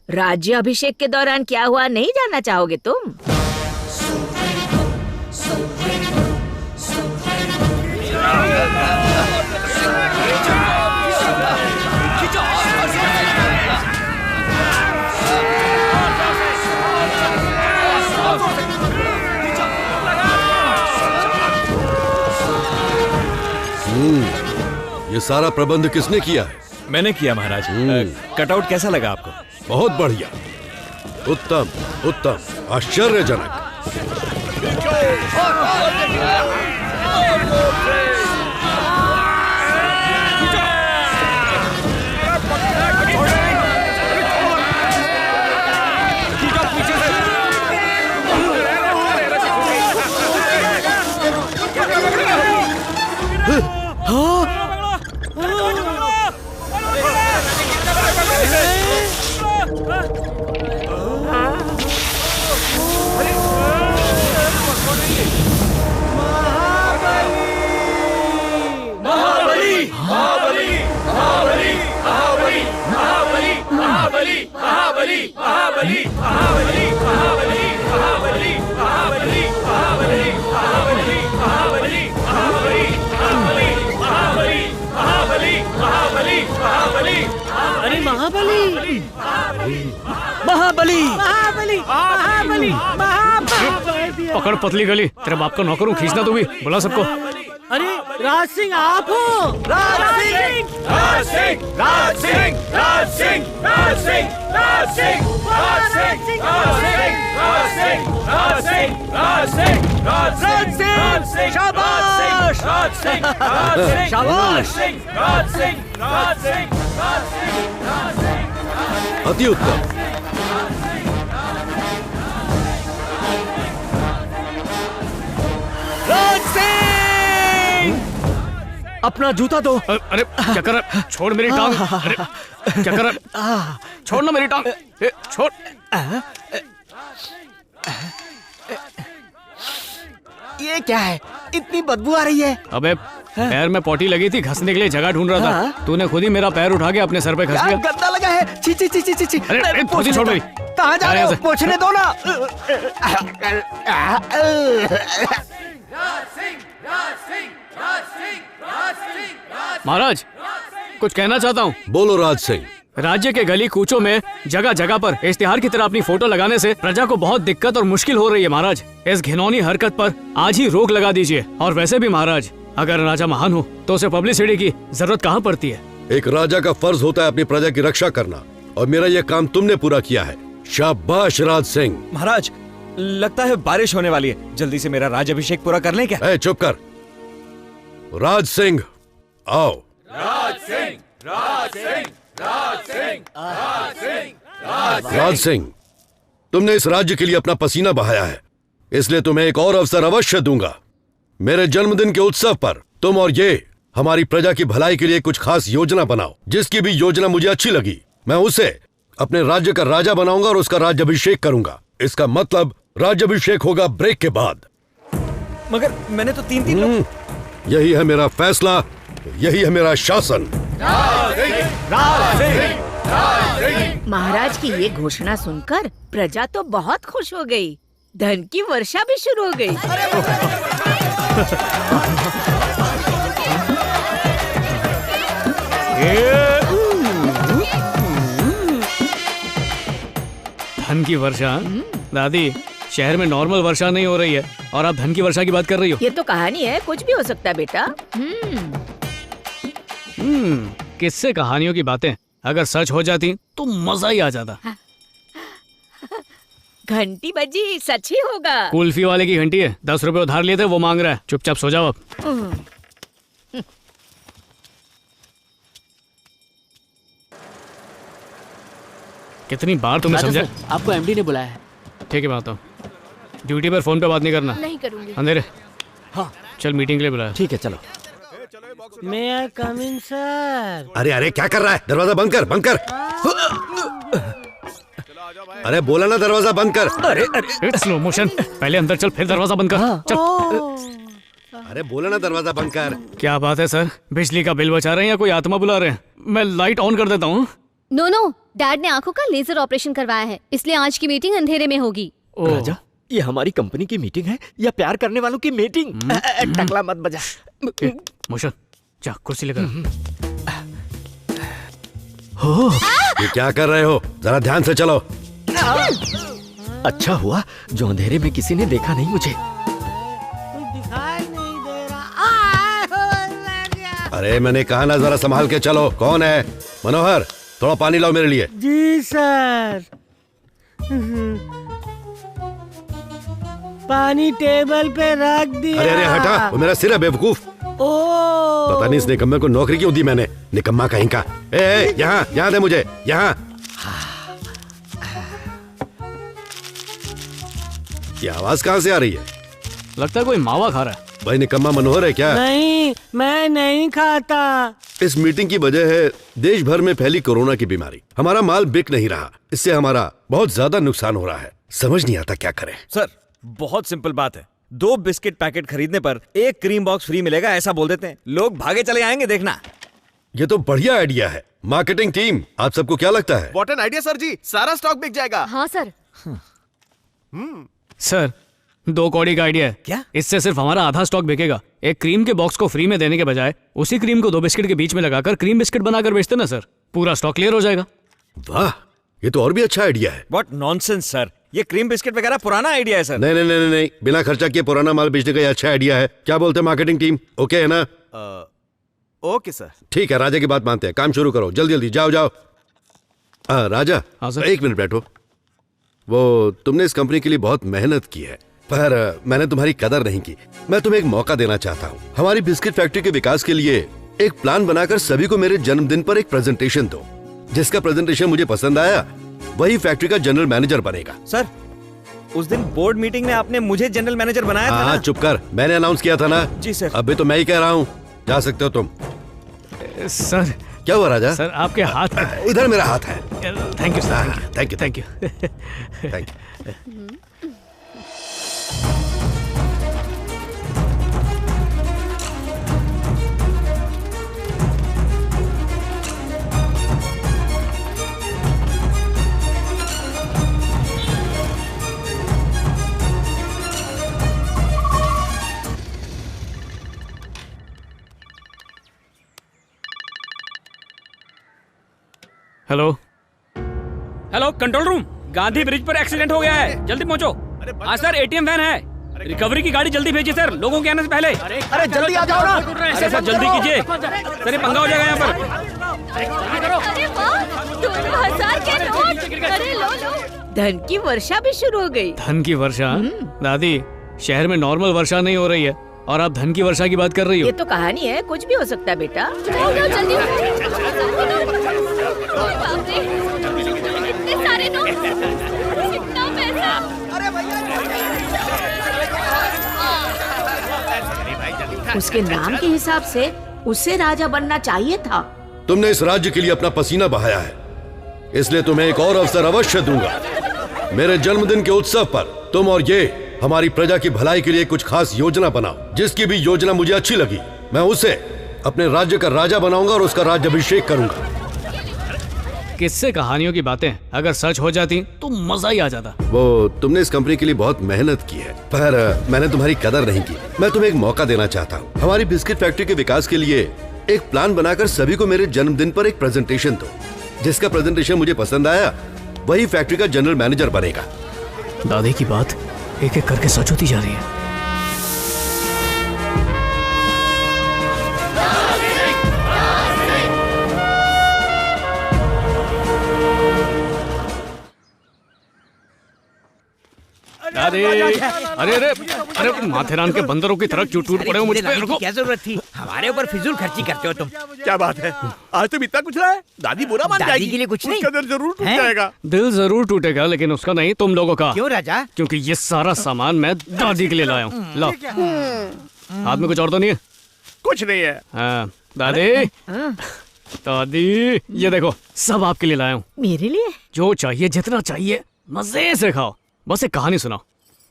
राज्य अभिषेक के दौरान क्या हुआ नहीं जानना चाहोगे तुम? ये सारा प्रबंध किसने किया है? मैंने किया महाराज। कटआउट कैसा लगा आपको? बहुत बढ़िया, उत्तम उत्तम, आश्चर्यजनक। अरे महाबली, महाबली, महाबली, महाबली, महाबली। पकड़ पतली गली, तेरे बाप का नौकर हूँ, खींचना तू भी। बुला सबको। अरे राज सिंह, आप हो? राज सिंह, राज सिंह, राज सिंह, राज सिंह, राज सिंह, राज सिंह, राज सिंह, राज सिंह, राज सिंह, राज सिंह, राज सिंह, राज सिंह, शाबाश, राज सिंह, राज सिंह, शाबाश, राज सिंह, राज सिंह, राज सिंह, राज सिंह। अति उत्तम। राज सिंह, अपना जूता दो। अरे क्या कर रहा? छोड़ मेरी टांग। अरे क्या कर रहा? छोड़ ना मेरी टांग। छोड़। ये क्या है? इतनी बदबू आ रही है। अबे पैर में पोटी लगी थी, घसने के लिए जगह ढूंढ रहा था। तूने खुद ही मेरा पैर उठा के अपने सर पे घस लिया। गंदा लगा है। छी छी छी छी छी। अरे खुद ही छोड़ मेरी। कहाँ जा रहे हो? पोंछने दो ना। महाराज कुछ कहना चाहता हूँ। बोलो राज सिंह। राज्य के गली कूचों में जगह जगह पर इश्तिहार की तरह अपनी फोटो लगाने से प्रजा को बहुत दिक्कत और मुश्किल हो रही है। महाराज इस घिनौनी हरकत पर आज ही रोक लगा दीजिए। और वैसे भी महाराज, अगर राजा महान हो तो उसे पब्लिसिटी की जरूरत कहाँ पड़ती है? एक राजा का फर्ज होता है अपनी प्रजा की रक्षा करना, और मेरा यह काम तुमने पूरा किया है। शाबाश राज सिंह। महाराज लगता है बारिश होने वाली है, जल्दी से मेरा राज्याभिषेक पूरा कर लें क्या? चुप कर। राज सिंह आओ। राज सिंह, राज सिंह, राज सिंह, राज सिंह, राज सिंह, तुमने इस राज्य के लिए अपना पसीना बहाया है, इसलिए तुम्हें एक और अवसर अवश्य दूंगा। मेरे जन्मदिन के उत्सव पर तुम और ये हमारी प्रजा की भलाई के लिए कुछ खास योजना बनाओ। जिसकी भी योजना मुझे अच्छी लगी, मैं उसे अपने राज्य का राजा बनाऊंगा और उसका राज्याभिषेक करूंगा। इसका मतलब राज्याभिषेक होगा ब्रेक के बाद। मगर मैंने तो तीन यही है मेरा फैसला, यही है मेरा शासन। महाराज की ये घोषणा सुनकर प्रजा तो बहुत खुश हो गई। धन की वर्षा भी शुरू हो गई। धन की वर्षा? दादी शहर में नॉर्मल वर्षा नहीं हो रही है और आप धन की वर्षा की बात कर रही हो। ये तो कहानी है, कुछ भी हो सकता है बेटा। किससे कहानियों की बातें? अगर सच हो जाती तो मजा ही आ जाता। घंटी बजी, सच ही होगा। कुल्फी वाले की घंटी है, 10 रुपए उधार लिए थे, वो मांग रहा है। चुपचाप सो जाओ अब। कितनी बार तुम्हें समझा? आपको एमडी ने बुलाया है। ठीक है, मैं आता हूँ। ड्यूटी पर फोन पे बात नहीं करना। नहीं करूंगी। अंधेरे। हाँ चल, मीटिंग के लिए बुलाया। ठीक है, चलो। मे आई कम इन सर? अरे अरे क्या कर रहा है? दरवाजा बंद कर, बंद कर। अरे बोला ना दरवाजा बंद कर। अरे अरे स्लो मोशन, पहले अंदर चल, फिर दरवाजा बंद कर। चल। अरे बोला ना दरवाजा बंद कर। क्या बात है सर, बिजली का बिल बचा रहे हैं या कोई आत्मा बुला रहे हैं? मैं लाइट ऑन कर देता हूँ। नो, डैड ने आंखों का लेजर ऑपरेशन करवाया है, इसलिए आज की मीटिंग अंधेरे में होगी। राजा, ये हमारी कंपनी की मीटिंग है या प्यार करने वालों की मीटिंग? टकला मत बजा। मोशन, जा कुर्सी लेकर। ये क्या कर रहे हो? जरा ध्यान से चलो। अच्छा हुआ जो अंधेरे में किसी ने देखा नहीं मुझे। दिखाई नहीं दे रहा। अरे मैंने कहा ना जरा संभाल के चलो। कौन है? मनोहर, थोड़ा पानी लाओ मेरे लिए। जी सर। पानी टेबल पे रख दिया। अरे अरे हटा, वो मेरा सिर है बेवकूफ। पता नहीं इस निकम्मे को नौकरी क्यों दी मैंने, निकम्मा कहीं का। यहाँ दे मुझे, यहाँ। ये आवाज कहाँ से आ रही है? लगता है कोई मावा खा रहा है। भाई निकम्मा मनोहर है क्या? नहीं, मैं नहीं खाता। इस मीटिंग की वजह है देश भर में फैली कोरोना की बीमारी। हमारा माल बिक नहीं रहा, इससे हमारा बहुत ज्यादा नुकसान हो रहा है। समझ नहीं आता क्या करें। सर बहुत सिंपल बात है, 2 बिस्किट पैकेट खरीदने पर 1 क्रीम बॉक्स फ्री मिलेगा, ऐसा बोल देते हैं, लोग भागे चले आएंगे, देखना। ये तो बढ़िया आइडिया है। मार्केटिंग टीम, आप सबको क्या लगता है? व्हाट एन आइडिया सर जी, सारा स्टॉक बिक जाएगा। हाँ सर। सर 2 कौड़ी का आइडिया है। क्या? इससे सिर्फ हमारा आधा स्टॉक बिकेगा। एक क्रीम के बॉक्स को फ्री में देने के बजाय उसी क्रीम को 2 बिस्किट के बीच में लगाकर क्रीम बिस्किट बनाकर बेचते ना सर, पूरा स्टॉक क्लियर हो जाएगा। वाह, ये तो और भी अच्छा आइडिया है। व्हाट नॉनसेंस सर, ये क्रीम बिस्किट वगैरह पुराना आइडिया है सर। नहीं, बिना खर्चा किए पुराना माल बेचने का ये अच्छा आइडिया है। क्या बोलते हैं मार्केटिंग टीम? ओके है ना? Okay sir. ठीक है, राजा की बात मानते हैं। काम शुरू करो, जल्दी जल्दी जाओ। राजा, 1 मिनट बैठो। वो तुमने इस कंपनी के लिए बहुत मेहनत की है, पर मैंने तुम्हारी कदर नहीं की। मैं तुम्हें एक मौका देना चाहता हूँ। हमारी बिस्किट फैक्ट्री के विकास के लिए एक प्लान बनाकर सभी को मेरे जन्मदिन पर एक प्रेजेंटेशन दो। जिसका प्रेजेंटेशन मुझे पसंद आया वही फैक्ट्री का जनरल मैनेजर बनेगा। सर उस दिन बोर्ड मीटिंग में आपने मुझे जनरल मैनेजर बनाया था ना? चुप कर, मैंने अनाउंस किया था ना। जी सर। अभी तो मैं ही कह रहा हूँ, जा सकते हो तुम। सर क्या हुआ राजा? सर आपके हाथ, इधर मेरा हाथ है। Thank you sir. Thank you thank you. Thank you. Hello hello control room, Gandhi bridge पर एक्सीडेंट हो गया है, जल्दी पहुंचो। हाँ सर, एटीएम वैन है, रिकवरी की गाड़ी जल्दी भेजिए सर, लोगों के आने से पहले। अरे जल्दी आ जाओ ना। अरे सर जल्दी कीजिए सर, ये पंगा हो जाएगा यहाँ पर। अरे वाह, 2000 के नोट। अरे लो। धन की वर्षा भी शुरू हो गई। धन की वर्षा? दादी, शहर में नॉर्मल वर्षा नहीं हो रही है और आप धन की वर्षा की बात कर रही हो। ये तो कहानी है, कुछ भी हो सकता है बेटा। जल्दी इतने सारे नोट, इतना पैसा। उसके नाम के हिसाब से उसे राजा बनना चाहिए था। तुमने इस राज्य के लिए अपना पसीना बहाया है, इसलिए तुम्हें एक और अवसर अवश्य दूंगा। मेरे जन्मदिन के उत्सव पर तुम और ये हमारी प्रजा की भलाई के लिए कुछ खास योजना बनाओ। जिसकी भी योजना मुझे अच्छी लगी, मैं उसे अपने राज्य का राजा बनाऊंगा और उसका राज्याभिषेक करूंगा। किससे कहानियों की बातें अगर सच हो जाती तो मजा ही आ जाता। वो तुमने इस कंपनी के लिए बहुत मेहनत की है, पर मैंने तुम्हारी कदर नहीं की। मैं तुम्हें एक मौका देना चाहता हूँ। हमारी बिस्किट फैक्ट्री के विकास के लिए एक प्लान बनाकर सभी को मेरे जन्मदिन पर एक प्रेजेंटेशन दो। जिसका प्रेजेंटेशन मुझे पसंद आया वही फैक्ट्री का जनरल मैनेजर बनेगा। दादी की बात एक एक करके सच होती जा रही है। दादी, अरे अरे अरे माथेरान के बंदरों की तरह क्यों टूट पड़े हो मुझ पे? रुको। क्या जरूरत थी? हमारे ऊपर फिजूल खर्ची करते हो तुम। क्या बात है, आज तुम इतना कुछ रहा है? दादी बुरा मान दादी जाएगी। के लिए कुछ नहीं। उसका दिल जरूर टूट जाएगा। दिल जरूर टूटेगा, लेकिन उसका नहीं, तुम लोगों का। क्यों राजा? क्योंकि ये सारा सामान मैं दादी के लिए लाया हूँ। लो, हाथ में कुछ और तो नहीं है? कुछ नहीं है। हाँ, दादी, दादी, ये देखो, सब आपके लिए लाया हूँ। मेरे लिए? जो चाहिए, जितना चाहिए, मजे से खाओ। बस एक कहानी सुनाओ।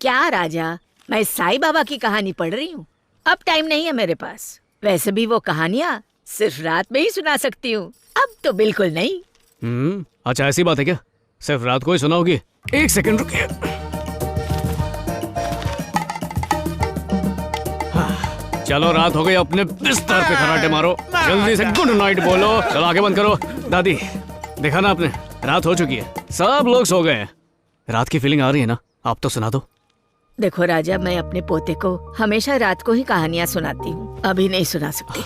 क्या राजा, मैं साईं बाबा की कहानी पढ़ रही हूँ। अब टाइम नहीं है मेरे पास। वैसे भी वो कहानियाँ सिर्फ रात में ही सुना सकती हूँ, अब तो बिल्कुल नहीं। अच्छा, ऐसी बात है क्या? सिर्फ रात को ही सुनाओगी? एक सेकंड रुकिए। चलो, रात हो गई, अपने बिस्तर पे खराटे मारो। जल्दी से गुड नाइट बोलो। चलो आगे बंद करो। दादी, देखा ना आपने, रात हो चुकी है, सब लोग सो गए हैं। रात की फीलिंग आ रही है ना? आप तो सुना दो। देखो राजा, मैं अपने पोते को हमेशा रात को ही कहानियाँ सुनाती हूँ, अभी नहीं सुना सकती।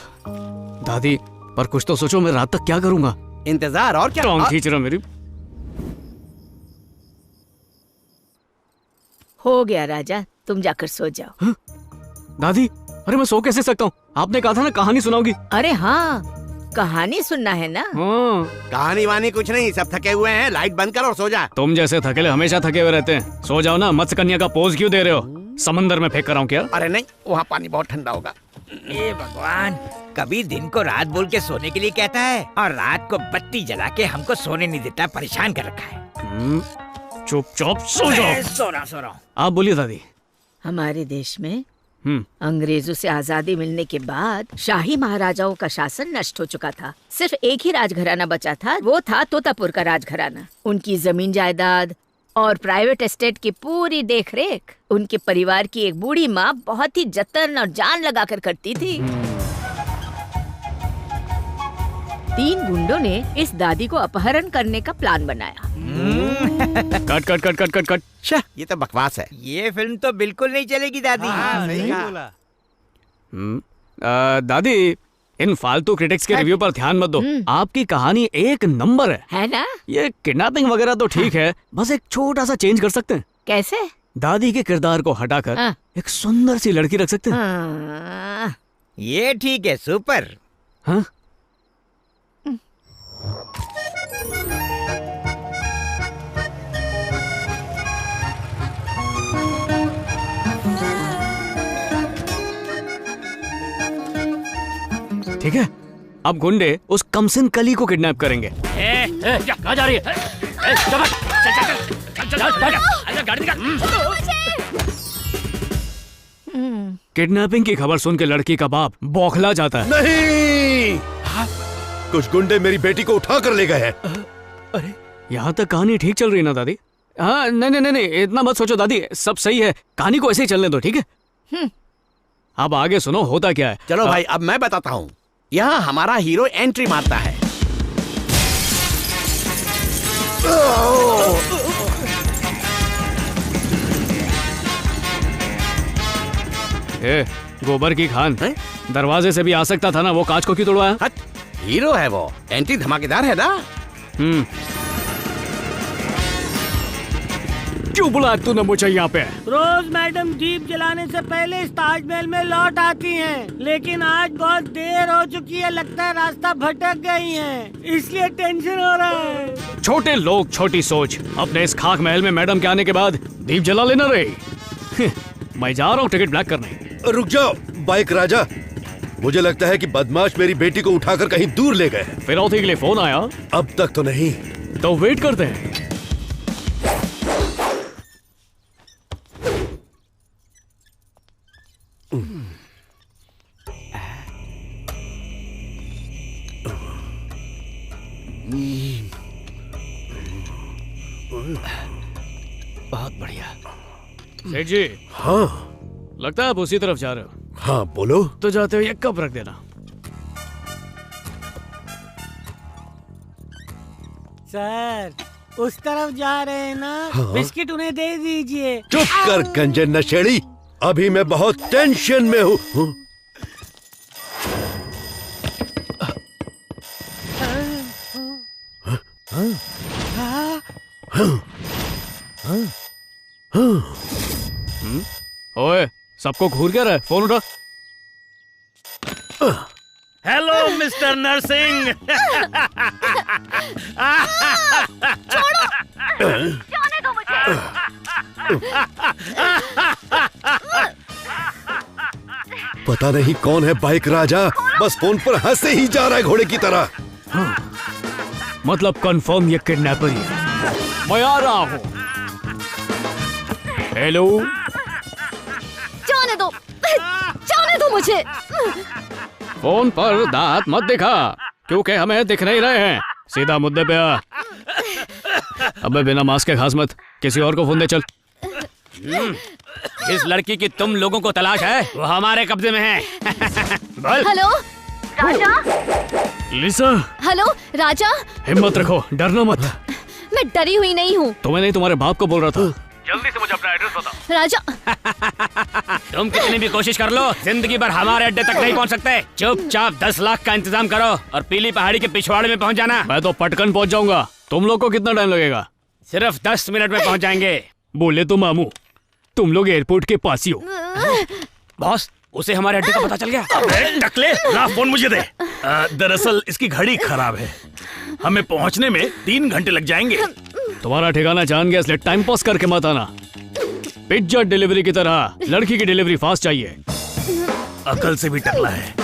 दादी, पर कुछ तो सोचो, मैं रात तक क्या करूँगा? इंतजार और क्या? टांग खींच रहा मेरी। हो गया राजा, तुम जाकर सो जाओ। दादी, अरे मैं सो कैसे सकता हूँ? आपने कहा था ना कहानी सुनाओगी। अरे हाँ, कहानी सुनना है ना। कहानी वानी कुछ नहीं, सब थके हुए हैं, लाइट बंद कर और सो जा। तुम जैसे थकेले हमेशा थके हुए रहते हैं। सो जाओ ना। मत्स्य कन्या का पोज क्यों दे रहे हो? समंदर में फेंक कर आऊं क्या? अरे नहीं, वहाँ पानी बहुत ठंडा होगा। ये भगवान, कभी दिन को रात बोल के सोने के लिए कहता है और रात को बत्ती जला के हमको सोने नहीं देता, परेशान कर रखा है। चुपचाप सो जाओ। सो रहा हूँ। आप बोलिए दादी। हमारे देश में अंग्रेजों से आजादी मिलने के बाद शाही महाराजाओं का शासन नष्ट हो चुका था। सिर्फ एक ही राजघराना बचा था, वो था तोतापुर का राजघराना। उनकी जमीन जायदाद और प्राइवेट एस्टेट की पूरी देखरेख उनके परिवार की एक बूढ़ी माँ बहुत ही जतन और जान लगाकर करती थी। 3 गुंडों ने इस दादी को अपहरण करने का प्लान बनाया। Cut cut cut cut cut cut. ये तो बकवास है। ये फिल्म तो बिल्कुल नहीं चलेगी दादी। सही बोला। दादी, इन फालतू क्रिटिक्स के रिव्यू पर ध्यान मत दो। आपकी कहानी एक नंबर है ना? ये किडनैपिंग वगैरह तो ठीक है, बस एक छोटा सा चेंज कर सकते हैं। कैसे? दादी के किरदार को हटाकर एक सुंदर सी लड़की रख सकते हैं। ये ठीक है, सुपर। हाँ? ठीक है, अब गुंडे उस कमसिन कली को किडनैप करेंगे। कहाँ जा रही है? किडनैपिंग की खबर सुन के लड़की का बाप बौखला जाता है। नहीं, कुछ गुंडे मेरी बेटी को उठा कर ले गए हैं। अरे, यहाँ तक कहानी ठीक चल रही है ना दादी? हाँ, नहीं, इतना मत सोचो दादी, सब सही है। कहानी को ऐसे ही चलने दो, ठीक है? अब आगे सुनो, होता क्या है। चलो भाई, अब मैं बताता हूँ। यहाँ हमारा हीरो एंट्री मारता है। गोबर की खान दरवाजे से भी आ सकता था ना, वो कांच को क्यों तोड़वाया? हीरो है वो, एंट्री धमाकेदार है ना। क्यों बुलाया तूने मुझे यहाँ पे? रोज मैडम दीप जलाने से पहले इस ताजमहल में लौट आती हैं, लेकिन आज बहुत देर हो चुकी है, लगता है रास्ता भटक गई हैं, इसलिए टेंशन हो रहा है। छोटे लोग छोटी सोच। अपने इस खाक महल में मैडम के आने के बाद दीप जला लेना रही। मैं जा रहा हूँ टिकट ब्लैक करने। रुक जाओ बाइक राजा, मुझे लगता है कि बदमाश मेरी बेटी को उठाकर कहीं दूर ले गए। फिरौती के लिए फोन आया? अब तक तो नहीं। तो वेट करते हैं। बहुत बढ़िया। सेठ जी। हाँ, लगता है आप उसी तरफ जा रहे हो। हाँ बोलो। तो जाते हो ये कप रख देना। सर, उस तरफ जा रहे हैं ना? हाँ? बिस्किट उन्हें दे दीजिए। चुप कर गंजे नशेड़ी, अभी मैं बहुत टेंशन में हूँ। सबको घूर क्या रहा है? फोन उठा। Hello mister Narasimha. छोड़ो, जाने दो मुझे। पता नहीं कौन है बाइक राजा, बस फोन पर हंसे ही जा रहा है घोड़े की तरह। मतलब कंफर्म ये किडनैपर ही है। मैं आ रहा हूँ। हेलो, जाने दो मुझे। फोन पर दांत मत दिखा, क्योंकि हमें दिख नहीं रहे हैं। सीधा मुद्दे पे आ। अबे बिना मास्क के खास मत, किसी और को फोन दे चल। जिस लड़की की तुम लोगों को तलाश है वो हमारे कब्जे में है। बोल। हेलो राजा। लिसा। हेलो राजा। हिम्मत रखो, डरना मत। मैं डरी हुई नहीं हूँ। तुम्हें नहीं, तुम्हारे बाप को बोल रहा था। जल्दी से मुझे अपना एड्रेस बताओ। राजा। तुम कितनी भी कोशिश कर लो, जिंदगी भर हमारे अड्डे तक नहीं पहुंच सकते। चुपचाप 10 लाख का इंतजाम करो और पीली पहाड़ी के पिछवाड़े में पहुंच जाना। मैं तो पटकन पहुंच जाऊंगा। तुम लोग को कितना टाइम लगेगा? सिर्फ 10 मिनट में पहुंच जाएंगे। बोले तो मामू, तुम लोग एयरपोर्ट के पास ही हो। बॉस, उसे हमारे अड्डे का पता चल गया। टकले, ला फोन मुझे दे। दरअसल इसकी घड़ी खराब है, हमें पहुंचने में 3 घंटे लग जाएंगे। तुम्हारा ठिकाना जान गया, इसलिए टाइम पास करके मत आना। पिज्जा डिलीवरी की तरह लड़की की डिलीवरी फास्ट चाहिए। अकल से भी टकला है।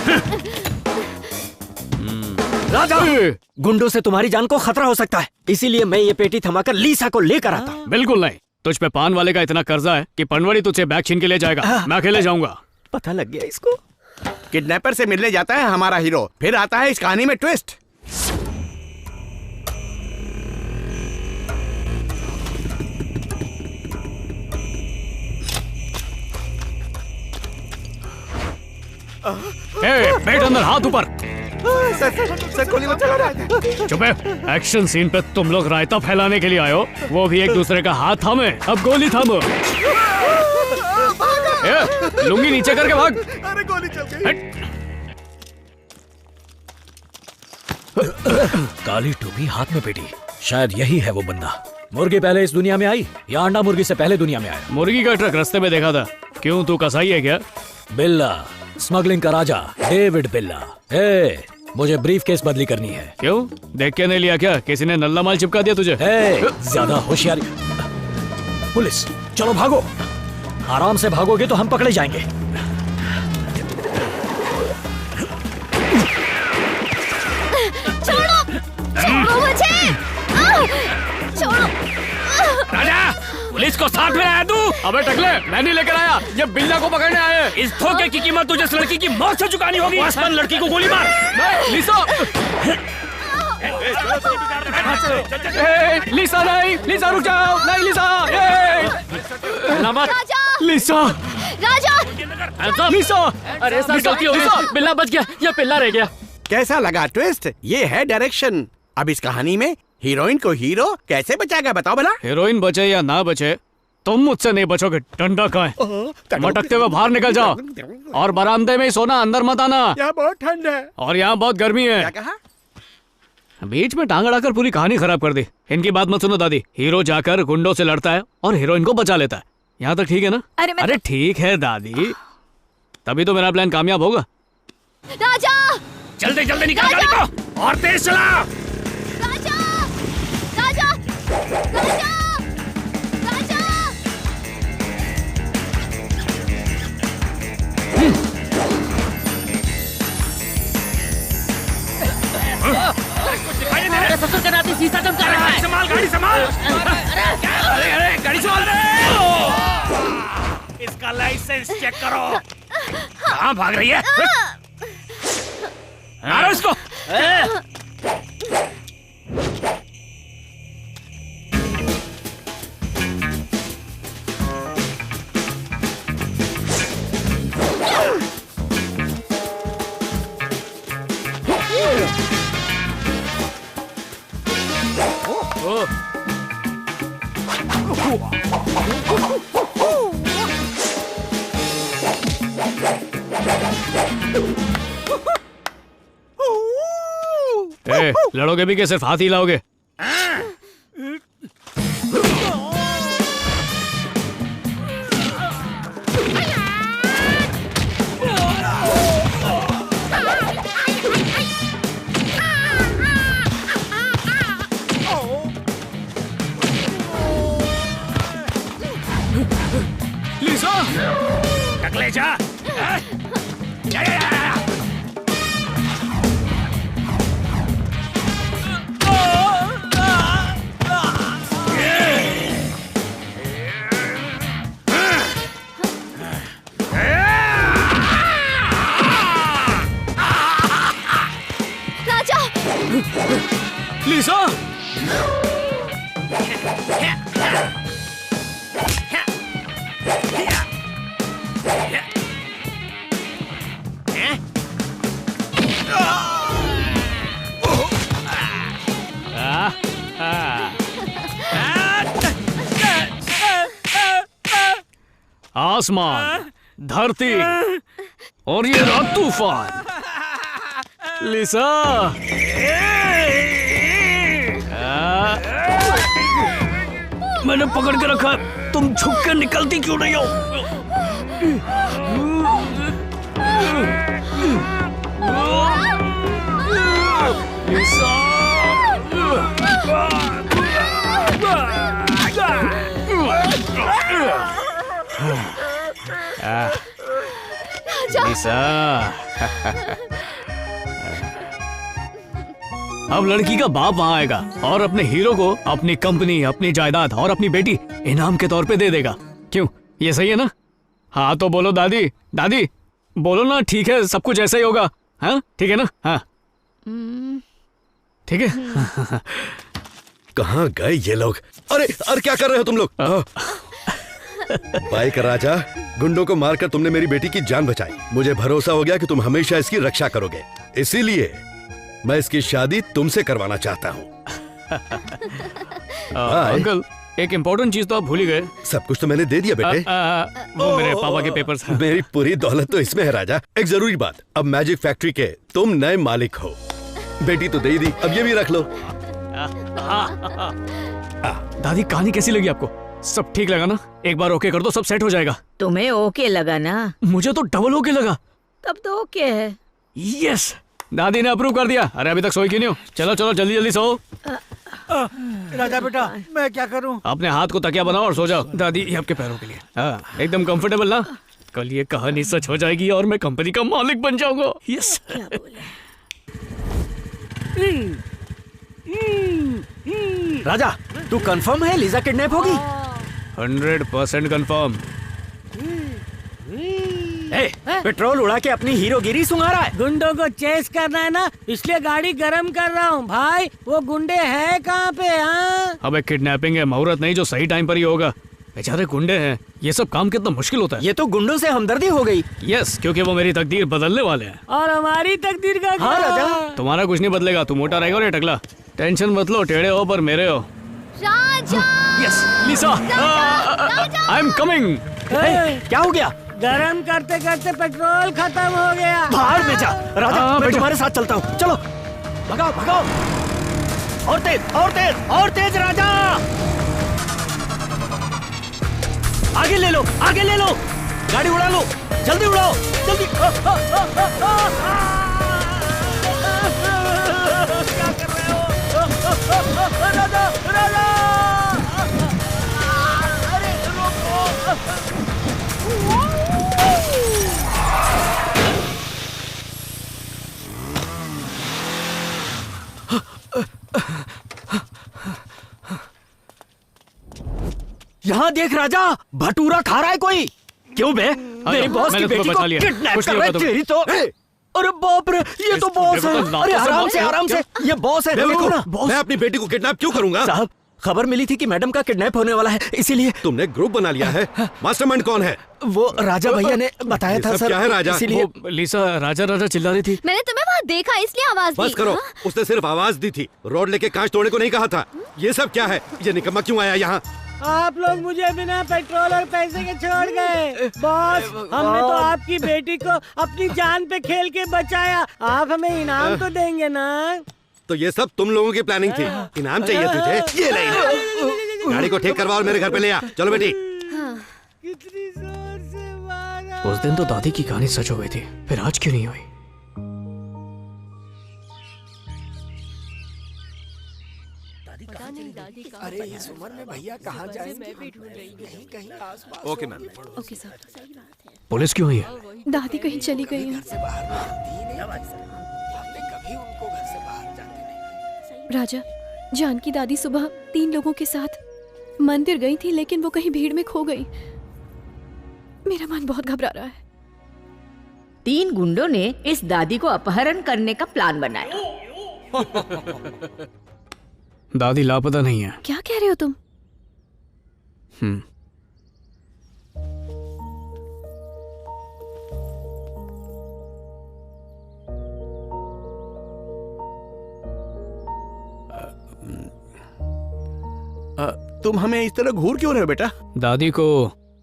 राजा, गुंडों से तुम्हारी जान को खतरा हो सकता है, इसीलिए मैं ये पेटी थमाकर लीसा को लेकर आता। बिल्कुल नहीं, तुझ पे पान वाले का इतना कर्जा है कि पनवाड़ी तुझसे बैग छीन के ले जाएगा। मैं अकेले जाऊंगा। पता लग गया इसको। किडनैपर से मिलने जाता है हमारा हीरो, फिर आता है इस कहानी में ट्विस्ट। बैठ अंदर, हाथ ऊपर। सर गोली मत चलाना। चुप है। एक्शन सीन पे तुम लोग रायता फैलाने के लिए आए हो, वो भी एक दूसरे का हाथ थामे। अब गोली थामो। लुंगी नीचे करके भाग। अरे गोली चल गई। काली टोपी, हाथ में पेटी, शायद यही है वो बंदा। मुर्गी पहले इस दुनिया में आई या अंडा मुर्गी से पहले दुनिया में आया? मुर्गी का ट्रक रास्ते में देखा था। क्यों, तू कसाई है क्या? बिल्ला, स्मगलिंग का राजा डेविड बिल्ला। मुझे ब्रीफ केस बदली करनी है। क्यों, देख के नहीं लिया क्या? किसी ने नल्ला माल चिपका दिया तुझे? ज्यादा होशियारी। पुलिस, चलो भागो। आराम से भागोगे तो हम पकड़े जाएंगे। छोड़ो मुझे। छोड़ो। राजा, पुलिस को साथ में आया तू? अबे टकले, मैं नहीं लेकर आया, ये बिल्ला को पकड़ने आए। इस धोखे की कीमत तुझे इस लड़की की मौत से चुकानी होगी। आसमान लड़की को गोली मार। लिसा, लिसा नहीं, लिसा रुक जाओ। नहीं लिसा, लिसा, राजा, लिसा। अरे सर, गलती हो गई, बिल्ला बच गया या पिल्ला रह गया। कैसा लगा ट्विस्ट? ये है डायरेक्शन। अब इस कहानी में हीरोइन को हीरो कैसे बचाएगा, बताओ भला। हीरोइन बचे या ना बचे, तुम मुझसे नहीं बचोगे। डंडा कहाँ है? मटकते हुए बाहर निकल जाओ और बरामदे में ही सोना, अंदर मत आना। यहाँ बहुत ठंड है और यहाँ बहुत गर्मी है। क्या कहा? बीच में टांग अड़ाकर पूरी कहानी खराब कर दी। इनकी बात मत सुनो दादी। हीरो जाकर गुंडों से लड़ता है और हीरोइन को बचा लेता है। यहाँ तक ठीक है ना? अरे ठीक है दादी, तभी तो मेरा प्लान कामयाब होगा। राजा, जल्दी जल्दी निकाल गाड़ी को और तेज चला। राजा, राजा, राजा, राजा। अरे ससुर का नाती शीशा चमका रहा है। संभाल गाड़ी, संभाल। अरे अरे गाड़ी संभाल रे। इसका लाइसेंस चेक करो। कहाँ भाग रही है? मारो इसको। लड़ोगे भी क्या, सिर्फ हाथ ही लाओगे? लिसा! आसमान, धरती और ये रात तूफान। लिसा! मैंने पकड़ के रखा, तुम झुक के निकलती क्यों नहीं हो? लिसा! लिसा! अब लड़की का बाप वहाँ आएगा और अपने हीरो को अपनी कंपनी, अपनी जायदाद और अपनी बेटी इनाम के तौर पे दे देगा। क्यों, ये सही है ना? हाँ तो बोलो दादी, दादी बोलो ना। ठीक है, सब कुछ ऐसा ही होगा। हाँ ठीक है ना? हाँ ठीक है। कहाँ गए ये लोग? अरे अरे क्या कर रहे हो तुम लोग? बाइक राजा, गुंडों को मारकर तुमने मेरी बेटी की जान बचाई। मुझे भरोसा हो गया कि तुम हमेशा इसकी रक्षा करोगे, इसीलिए मैं इसकी शादी तुमसे करवाना चाहता हूँ। अंकल, एक इम्पोर्टेंट चीज तो आप भूल ही गए। सब कुछ तो मैंने दे दिया बेटे। वो मेरे पापा के पेपर्स। मेरी पूरी दौलत तो इसमें है राजा। एक जरूरी बात, अब मैजिक फैक्ट्री के तुम नए मालिक हो। बेटी तो दे दी, अब ये भी रख लो। दादी कहानी कैसी लगी आपको? सब ठीक लगा ना? एक बार ओके कर दो, सब सेट हो जाएगा। तुम्हें ओके लगा ना? मुझे तो डबल ओके लगा। तब तो ओके है। यस, दादी ने अप्रूव कर दिया। अरे अभी तक सोई क्यों नहीं हो? चलो चलो जल्दी जल्दी सो। राजा बेटा, मैं क्या करूं? अपने हाथ को तकिया बनाओ और सो जाओ। दादी ये आपके पैरों के लिए। हाँ एकदम कंफर्टेबल ना? कल ये कहानी सच हो जाएगी और मैं कंपनी का मालिक बन जाऊंगा। यस। राजा, तू कंफर्म है लिजा किडनैप होगी? 100% कंफर्म। पेट्रोल उड़ा के अपनी हीरोगिरी सुंघा रहा है। गुंडों को चेस करना है ना, इसलिए गाड़ी गरम कर रहा हूँ। भाई वो गुंडे हैं कहाँ पे? हाँ अबे किडनैपिंग है, मुहूर्त नहीं जो सही टाइम पर ही होगा। बेचारे गुंडे हैं, ये सब काम कितना मुश्किल होता है। ये तो गुंडों से हमदर्दी हो गई। यस, क्योंकि वो मेरी तकदीर बदलने वाले हैं। और हमारी तकदीर का क्या? हाँ राजा, तुम्हारा कुछ नहीं बदलेगा। तू मोटा रहेगा और ये टकला। टेंशन मत लो, टेढ़े हो पर मेरे हो। Raja! Yes Lisa, I am coming. क्या हो गया? गरम करते करते पेट्रोल खत्म हो गया। बाहर में जा राजा, मैं तुम्हारे साथ चलता हूँ। चलो भगाओ भगाओ। और तेज और तेज और तेज राजा। आगे ले लो, आगे ले लो। गाड़ी उड़ा लो, जल्दी उड़ाओ, जल्दी। क्या कर रहे हो? राजा राजा, अरे रोको। यहाँ देख राजा, भटूरा खा रहा है कोई। क्यों बे? मेरी बॉस की बेटी को किडनैप कर रहा है। तेरी तो अरे बाप रे, ये तो बॉस है। अरे आराम से आराम से, ये बॉस है। देखो ना, मैं अपनी बेटी को किडनैप क्यों करूंगा? साहब, खबर मिली थी कि मैडम का किडनैप होने वाला है, इसीलिए। तुमने ग्रुप बना लिया है? मास्टरमाइंड कौन है? वो राजा भैया ने बताया था सर। क्या है राजा? इसीलिए लिसा राजा राजा चिल्ला रही थी। मैंने तुम्हें वहाँ देखा इसलिए आवाज दी। बस करो, उसने सिर्फ आवाज दी थी, रोड लेके कांच तोड़ने को नहीं कहा था। ये सब क्या है? ये निकम्मा क्यों आया यहाँ? आप लोग मुझे बिना पेट्रोल और पैसे के छोड़ गए। बॉस, हमने तो आपकी बेटी को अपनी जान पे खेल के बचाया। आप हमें इनाम तो देंगे ना? तो ये सब तुम लोगों की प्लानिंग थी। इनाम चाहिए तुझे? ये ले, गाड़ी को ठीक करवा और मेरे घर पे ले आ। चलो बेटी। कितनी जोर से मारा। उस दिन तो दादी की कहानी सच हो गई थी, फिर आज क्यों नहीं हुई? अरे इस उम्र में भैया कहाँ जाए? कहीं आसपास। Okay ma'am. Okay sir. Police क्यों आई है? दादी कहीं चली गई है। राजा, जानकी दादी सुबह 3 लोगों के साथ मंदिर गई थी, लेकिन वो कहीं भीड़ में खो गई। मेरा मन बहुत घबरा रहा है। 3 गुंडों ने इस दादी को अपहरण करने का प्लान बनाया। दादी लापता नहीं है। क्या कह रहे हो तुम? तुम हमें इस तरह घूर क्यों रहे हो बेटा? दादी को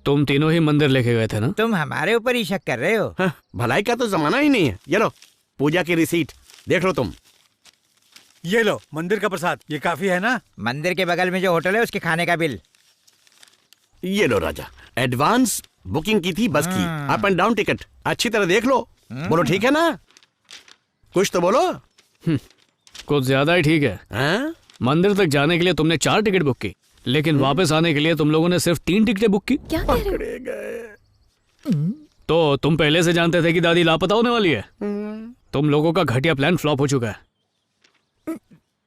तुम तीनों ही मंदिर लेके गए थे ना? तुम हमारे ऊपर ही शक कर रहे हो? हाँ, भलाई का तो जमाना ही नहीं है। ये लो पूजा की रिसीट, देख लो तुम। ये लो मंदिर का प्रसाद, ये काफी है ना? मंदिर के बगल में जो होटल है उसके खाने का बिल। ये लो राजा, एडवांस बुकिंग की थी बस की, अप एंड डाउन टिकट। अच्छी तरह देख लो, बोलो ठीक है ना? कुछ तो बोलो। कुछ ज्यादा ही ठीक है। मंदिर तक जाने के लिए तुमने 4 टिकट बुक की, लेकिन वापस आने के लिए तुम लोगों ने सिर्फ 3 टिकटें बुक की। क्या कह रहे हो? तो तुम पहले से जानते थे कि दादी लापता होने वाली है? तुम लोगों का घटिया प्लान फ्लॉप हो चुका है।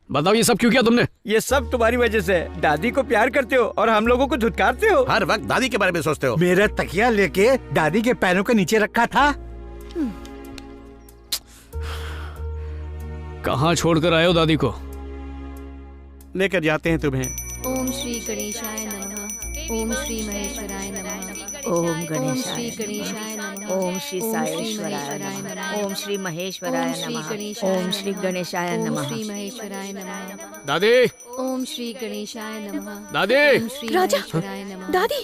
बताओ ये सब क्यों किया तुमने? ये सब तुम्हारी वजह से। दादी को प्यार करते हो और हम लोगों को धुतकारते हो। हर वक्त दादी के बारे में सोचते हो। मेरा तकिया लेके दादी के पैरों के नीचे रखा था। कहाँ छोड़कर आए हो दादी को? लेकर जाते हैं तुम्हें। ओम श्री गणेशाय नमः। ओम श्री महेश्वराय नमः। ओम गणेशाय श्री गणेशाय नमः। ओम श्री सायेश्वराय नमः। ओम श्री महेश्वराय नमः। ओम श्री गणेशाय नमः। ओम श्री महेश्वराय नमः। दादी। ओम श्री गणेशाय नमः। दादी। ओम श्री महेश्वराय नमः। दादी।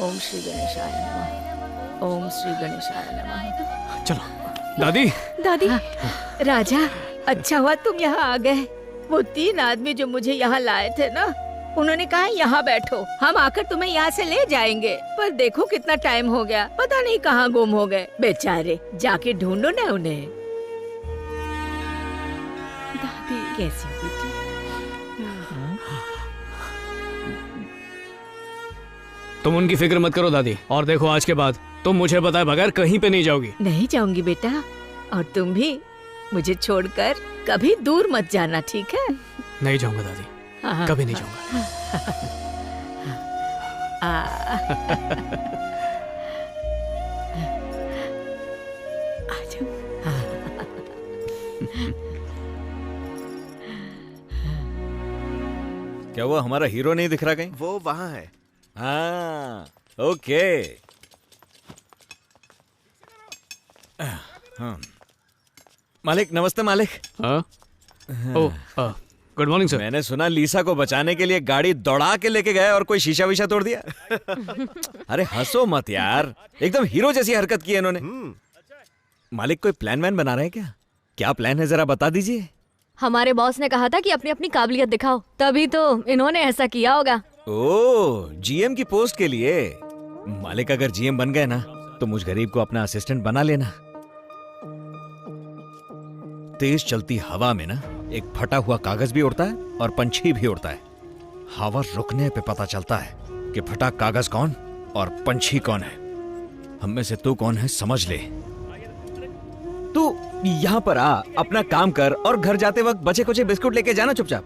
ओम श्री गणेशाय नमः। ओम श्री गणेशाय नमः। चलो दादी। दादी। राजा, अच्छा हुआ तुम यहाँ आ गए। वो 3 आदमी जो मुझे यहाँ लाए थे ना, उन्होंने कहा यहाँ बैठो, हम आकर तुम्हें यहाँ से ले जाएंगे। पर देखो कितना टाइम हो गया, पता नहीं कहाँ गुम हो गए बेचारे। जाके ढूंढो ना उन्हें। दादी कैसी हो बेटी? तुम उनकी फिक्र मत करो दादी, और देखो आज के बाद तुम मुझे बताए बगैर कहीं पे नहीं जाओगी। नहीं जाऊंगी बेटा, और तुम भी मुझे छोड़कर कभी दूर मत जाना, ठीक है? नहीं जाऊंगा दादी, कभी नहीं जाऊंगा। क्या वो हमारा हीरो नहीं दिख रहा कहीं? वो वहाँ है। हाँ, ओके। हाँ। मालिक, नमस्ते मालिक। Good morning sir. मैंने सुना लीसा को बचाने के लिए गाड़ी दौड़ा के लेके गए और कोई शीशा वीशा तोड़ दिया। अरे हंसो मत यार, एकदम हीरो जैसी हरकत की है इन्होंने। मालिक कोई प्लान वैन बना रहे हैं क्या? क्या प्लान है जरा बता दीजिए। हमारे बॉस ने कहा था कि अपनी अपनी काबिलियत दिखाओ, तभी तो इन्होंने ऐसा किया होगा। ओह, जीएम की पोस्ट के लिए। मालिक अगर जीएम बन गए ना तो मुझ गरीब को अपना असिस्टेंट बना लेना। तेज चलती हवा में ना एक फटा हुआ कागज भी उड़ता है और पंछी भी उड़ता है। हवा रुकने पे पता चलता है कि फटा कागज कौन और पंछी कौन है। हम में से तू कौन है समझ ले। तू यहाँ पर आ, अपना काम कर और घर जाते वक्त बचे कुचे बिस्कुट लेके जाना चुपचाप।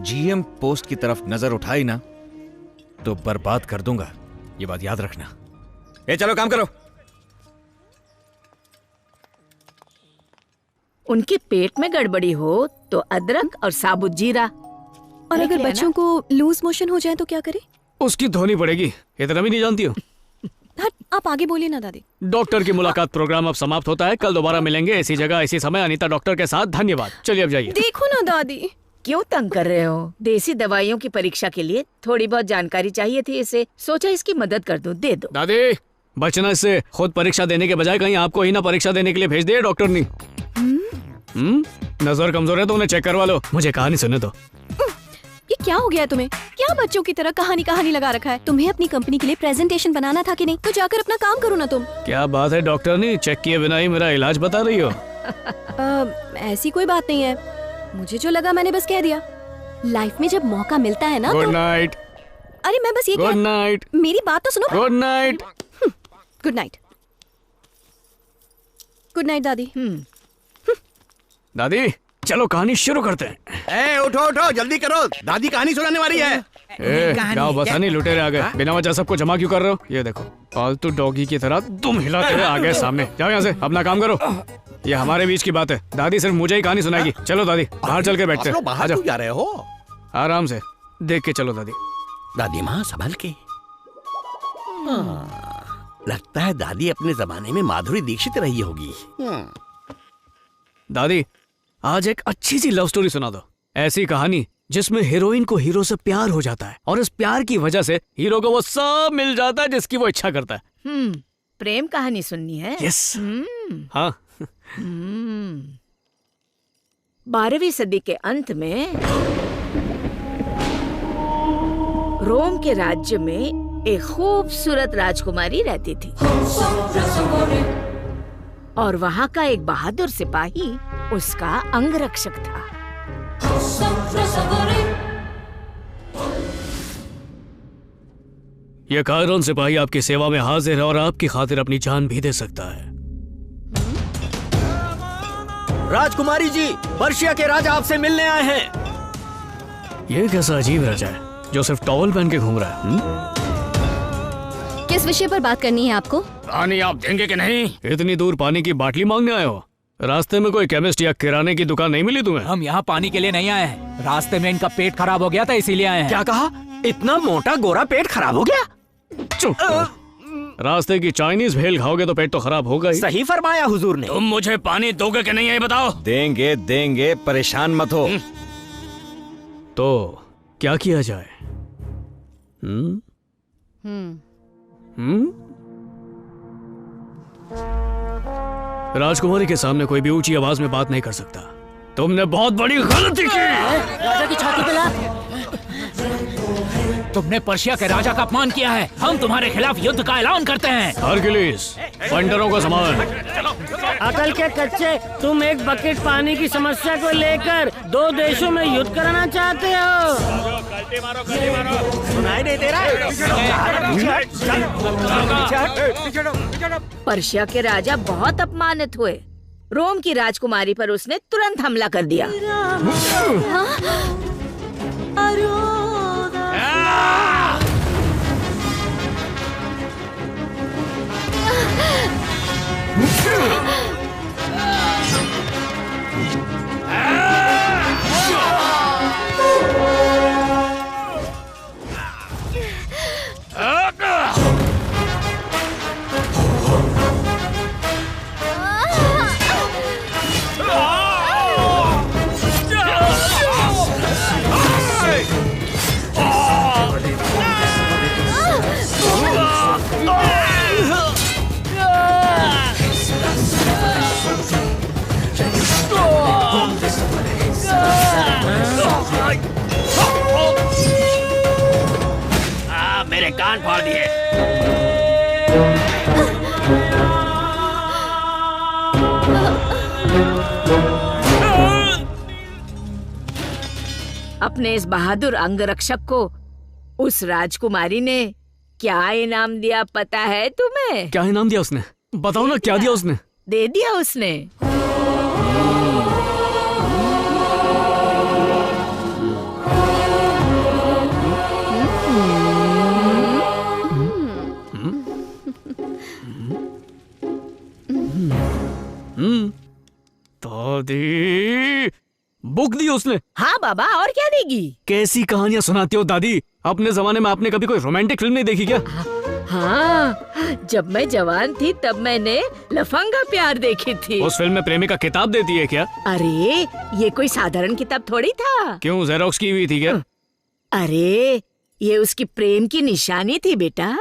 जीएम पोस्ट की तरफ नजर उठाई ना तो बर्बाद कर दूंगा, ये बात याद रखना। ए चलो काम करो। उनके पेट में गड़बड़ी हो तो अदरक और साबुत जीरा। और अगर बच्चों को लूज मोशन हो जाए तो क्या करें? उसकी धोनी पड़ेगी, इतना भी नहीं जानती हो। आप आगे बोलिए ना दादी। डॉक्टर की मुलाकात प्रोग्राम अब समाप्त होता है। कल दोबारा मिलेंगे इसी जगह इसी समय अनीता डॉक्टर के साथ। धन्यवाद। चलिए अब जाइए। देखो ना दादी। क्यों तंग कर रहे हो? देसी दवाइयों की परीक्षा के लिए थोड़ी बहुत जानकारी चाहिए थी इसे, सोचा इसकी मदद कर दूं, दे दो। दादी बचना इससे, खुद परीक्षा देने के बजाय कहीं आपको ही ना परीक्षा देने के लिए भेज दिए डॉक्टर ने। नजर कमजोर है तो उन्हें चेक करवा लो। मुझे कहानी सुनने दो। ये क्या हो गया तुम्हें? क्या बच्चों की तरह कहानी लगा रखा है? तुम्हें अपनी कंपनी के लिए प्रेजेंटेशन बनाना था कि नहीं? तो जाकर अपना काम करो ना तुम। क्या बात है डॉक्टर ने चेक किए बिना ही मेरा इलाज बता रही हो? ऐसी कोई बात नहीं है, मुझे जो लगा मैंने बस कह दिया। लाइफ में जब मौका मिलता है ना। Good night. अरे मैं बस ये गुड नाइट। मेरी बात तो सुनो। Good night. Good night. Good night दादी। दादी चलो कहानी शुरू करते हैं। उठो उठो जल्दी करो, दादी कहानी सुनाने वाली है। क्या बसानी लुटेरे आ गए, बिना वजह सबको जमा क्यों कर रहे हो? ये देखो पालतू डॉगी की तरह तुम हिलाते हुए आ गए सामने। जाओ यहाँ से, अपना काम करो। ये हमारे बीच की बात है, दादी सिर्फ मुझे ही कहानी सुनाएगी। चलो दादी बाहर चल के बैठते हैं। बाहर क्यों जा रहे हो? आराम से देख के चलो दादी। दादी माँ संभल के। लगता है दादी अपने जमाने में माधुरी दीक्षित रही होगी। दादी आज एक अच्छी सी लव स्टोरी सुना दो, ऐसी कहानी जिसमें हीरोइन को हीरो से प्यार हो जाता है और इस प्यार की वजह से हीरो को वो सब मिल जाता है जिसकी वो इच्छा करता है। प्रेम कहानी सुननी है? यस। हाँ। 12वीं सदी के अंत में रोम के राज्य में एक खूबसूरत राजकुमारी रहती थी और वहाँ का एक बहादुर सिपाही उसका अंगरक्षक था। ये कायरोन सिपाही आपकी सेवा में हाजिर है और आपकी खातिर अपनी जान भी दे सकता है। राजकुमारी जी, पर्शिया के राजा आपसे मिलने आए हैं। ये कैसा अजीब राजा है जो सिर्फ टॉवल पहन के घूम रहा है? किस विषय पर बात करनी है आपको? पानी आप देंगे कि नहीं? इतनी दूर पानी की बाटली मांगने आए हो? रास्ते में कोई केमिस्ट या किराने की दुकान नहीं मिली तुम्हें? हम यहाँ पानी के लिए नहीं आए हैं, रास्ते में इनका पेट खराब हो गया था इसीलिए आए हैं। क्या कहा? इतना मोटा गोरा पेट खराब हो गया? चुप। रास्ते की चाइनीज भेल खाओगे तो पेट तो खराब होगा ही। सही फरमाया हुजूर ने। तुम मुझे पानी दोगे कि नहीं ये बताओ? देंगे देंगे, परेशान मत हो। तो क्या किया जाए? राजकुमारी के सामने कोई भी ऊंची आवाज में बात नहीं कर सकता। तुमने बहुत बड़ी गलती की। राजा की छाती पे लात। तुमने पर्शिया के राजा का अपमान किया है। हम तुम्हारे खिलाफ युद्ध का ऐलान करते हैं। हरकुलिस, फंडरों को संभाल। अकल के कच्चे, तुम एक बकेट पानी की समस्या को लेकर 2 देशों में युद्ध कराना चाहते हो? सुनाई नहीं दे रहा है? पर्शिया के राजा बहुत अपमानित हुए। रोम की राजकुमारी पर उसने तुरंत हमला कर दिया। मेरे कान फाड़ दिए। अपने इस बहादुर अंगरक्षक को उस राजकुमारी ने क्या इनाम दिया पता है तुम्हें? क्या इनाम दिया उसने? बताओ ना, क्या दिया उसने? दे दिया उसने दादी, बुक दी उसने। हाँ बाबा, और क्या देगी? कैसी कहानियां सुनाती हो दादी? अपने जमाने में आपने कभी कोई रोमांटिक फिल्म नहीं देखी क्या? हाँ, जब मैं जवान थी तब मैंने लफंगा प्यार देखी थी। उस फिल्म में प्रेमिका किताब देती है क्या? अरे ये कोई साधारण किताब थोड़ी था। क्यों, जेरोक्स की हुई थी क्या? अरे ये उसकी प्रेम की निशानी थी बेटा।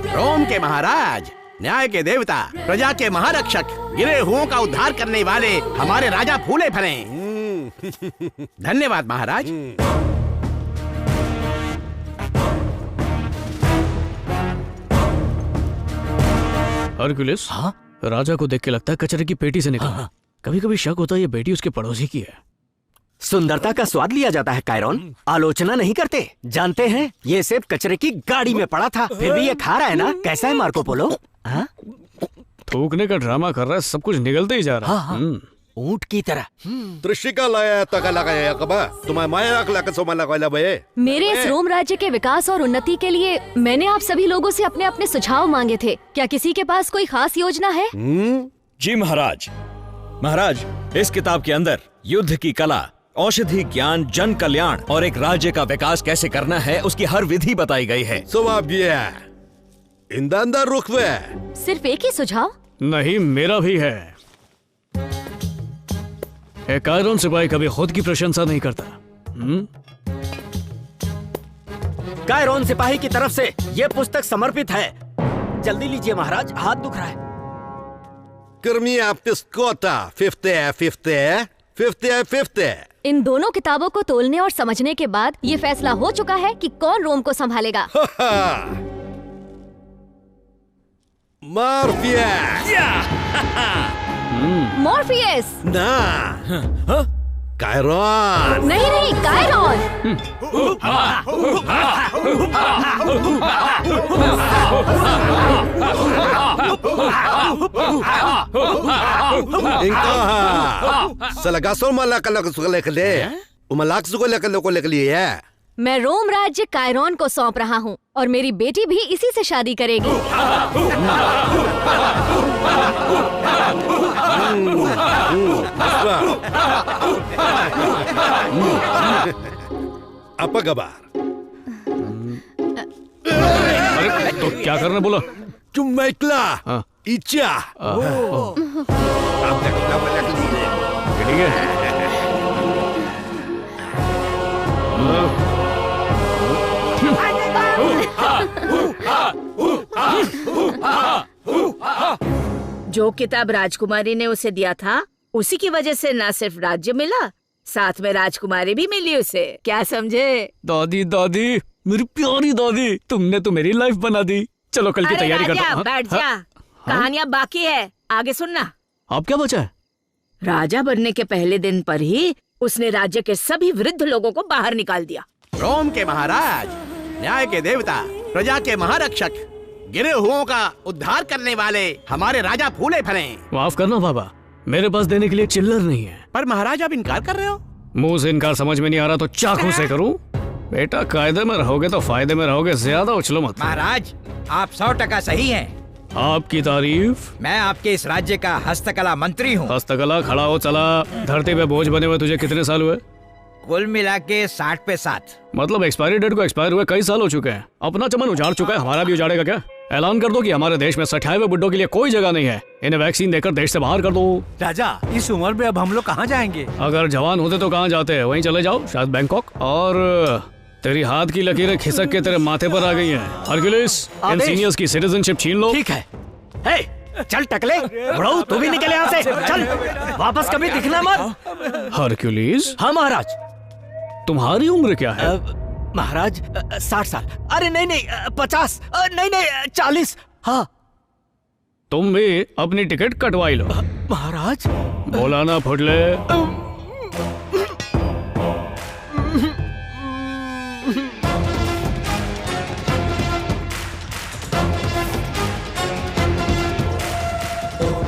रोम के महाराज, न्याय के देवता, प्रजा के महारक्षक, गिरे हुओं का उद्धार करने वाले हमारे राजा फूले फले। धन्यवाद महाराज। हरकुलिस, हाँ? राजा को देख के लगता है कचरे की पेटी से निकला। कभी कभी शक होता है ये बेटी उसके पड़ोसी की है। सुंदरता का स्वाद लिया जाता है कायरोन, आलोचना नहीं करते। जानते हैं ये सेब कचरे की गाड़ी में पड़ा था, फिर भी ये खा रहा है ना। कैसा है मार्को पोलो? हाँ? थूकने का ड्रामा कर रहा है, सब कुछ निगलते ही जा रहा है। ऊंट की तरह। त्रिशिका लाया तका लगाया कबा तुम्हारे माया लगा सोमा लगा बे। मेरे इस रोम राज्य के विकास और उन्नति के लिए मैंने आप सभी लोगों से अपने अपने सुझाव मांगे थे। क्या किसी के पास कोई खास योजना है? जी महाराज। महाराज, इस किताब के अंदर युद्ध की कला, औषधि ज्ञान, जन कल्याण और एक राज्य का विकास कैसे करना है उसकी हर विधि बताई गई है। अंदर रुख वे। सिर्फ एक ही सुझाव? नहीं, मेरा भी है। एक कायरोन सिपाही कभी खुद की प्रशंसा नहीं करता। कायरोन सिपाही की तरफ से ये पुस्तक समर्पित है। जल्दी लीजिए महाराज, हाथ दुख रहा है। इन दोनों किताबों को तोलने और समझने के बाद ये फैसला हो चुका है कि कौन रोम को संभालेगा। मॉर्फियस। ना, कायरोन। नहीं नहीं, कायरोन। मैं रोम राज्य कायरोन को सौंप रहा हूँ और मेरी बेटी भी इसी से शादी करेगी। अरे तो क्या करना बोला? Cumbaiklah. Ica. ठीक है। जो किताब राजकुमारी ने उसे दिया था उसी की वजह से न सिर्फ राज्य मिला, साथ में राजकुमारी भी मिली उसे। क्या समझे? दादी दादी, मेरी प्यारी दादी, तुमने तो मेरी लाइफ बना दी। चलो कल की तैयारी करते हैं। बैठ जा। कहानियाँ बाकी है, आगे सुनना। अब क्या बचा है? राजा बनने के पहले दिन पर ही उसने राज्य के सभी वृद्ध लोगों को बाहर निकाल दिया। रोम के महाराज, न्याय के देवता, प्रजा के महारक्षक, गिरे हुओं का उद्धार करने वाले हमारे राजा फूले फले। माफ करना बाबा, मेरे पास देने के लिए चिल्लर नहीं है। पर महाराज आप इनकार कर रहे हो? मुंह से इनकार समझ में नहीं आ रहा तो चाकू से करूं? बेटा कायदे में रहोगे तो फायदे में रहोगे, ज्यादा उछलो मत। महाराज आप 100% सही हैं। आपकी तारीफ। मैं आपके इस राज्य का हस्तकला मंत्री हूँ। हस्तकला, खड़ा हो चला। धरती पे बोझ बने हुए तुझे कितने साल हुए? कुल मिला के 60 पे 7। मतलब एक्सपायरी डेट को एक्सपायर हुए कई साल हो चुके हैं। अपना चमन उजाड़ चुका है, हमारा भी उजाड़ेगा क्या? ऐलान कर दो कि हमारे देश में 60वें बुड्ढों के लिए कोई जगह नहीं है। इन्हें वैक्सीन देकर देश से बाहर कर दो। राजा, इस उम्र में अब हम लोग कहाँ जाएंगे? अगर जवान होते तो कहाँ जाते हैं? वहीं चले जाओ, शायद बैंकॉक। और तेरी हाथ की लकीरें खिसक के तेरे माथे पर आ गई हैं। हरक्यूलिस, इन सीनियर्स की सिटीजनशिप छीन लो। ठीक है। हे, चल टकले, बड़ो तू भी निकल यहाँ से। चल, वापस कभी दिखना मत। हरक्यूलिस। हाँ महाराज। तुम्हारी उम्र क्या है? महाराज 60 साल। अरे नहीं नहीं 50। नहीं नहीं 40। हाँ। तुम भी अपनी टिकट कटवाई लो। महाराज। बोला ना फुटले।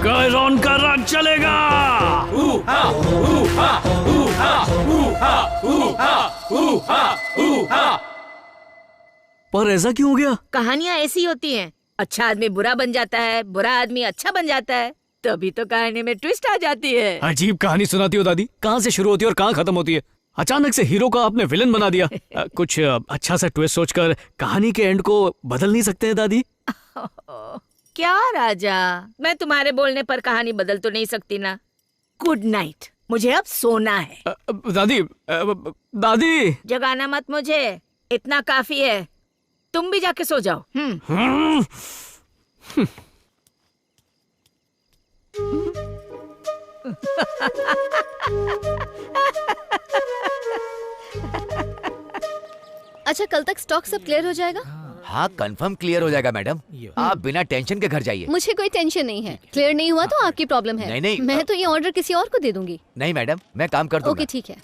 कायरोन का राज चलेगा। पर ऐसा क्यों हो गया? कहानियाँ ऐसी होती हैं। अच्छा आदमी बुरा बन जाता है, बुरा आदमी अच्छा बन जाता है, तभी तो कहानी में ट्विस्ट आ जाती है। अजीब कहानी सुनाती हो दादी। कहाँ से शुरू होती है और कहाँ खत्म होती है? अचानक से हीरो को आपने विलन बना दिया। कुछ अच्छा सा ट्विस्ट सोचकर कहानी के एंड को बदल नहीं सकते हैं दादी? क्या राजा, मैं तुम्हारे बोलने पर कहानी बदल तो नहीं सकती ना। गुड नाइट, मुझे अब सोना है। दादी दादी जगाना मत मुझे, इतना काफी है। तुम भी जाके सो जाओ। अच्छा, कल तक स्टॉक सब क्लियर हो जाएगा? हाँ, कंफर्म क्लियर हो जाएगा मैडम। आप बिना टेंशन के घर जाइए। मुझे कोई टेंशन नहीं है। क्लियर नहीं हुआ तो आपकी प्रॉब्लम है। नहीं, मैं तो ये ऑर्डर किसी और को दे दूंगी। नहीं मैडम, मैं काम कर दूंगा। ओके ठीक है।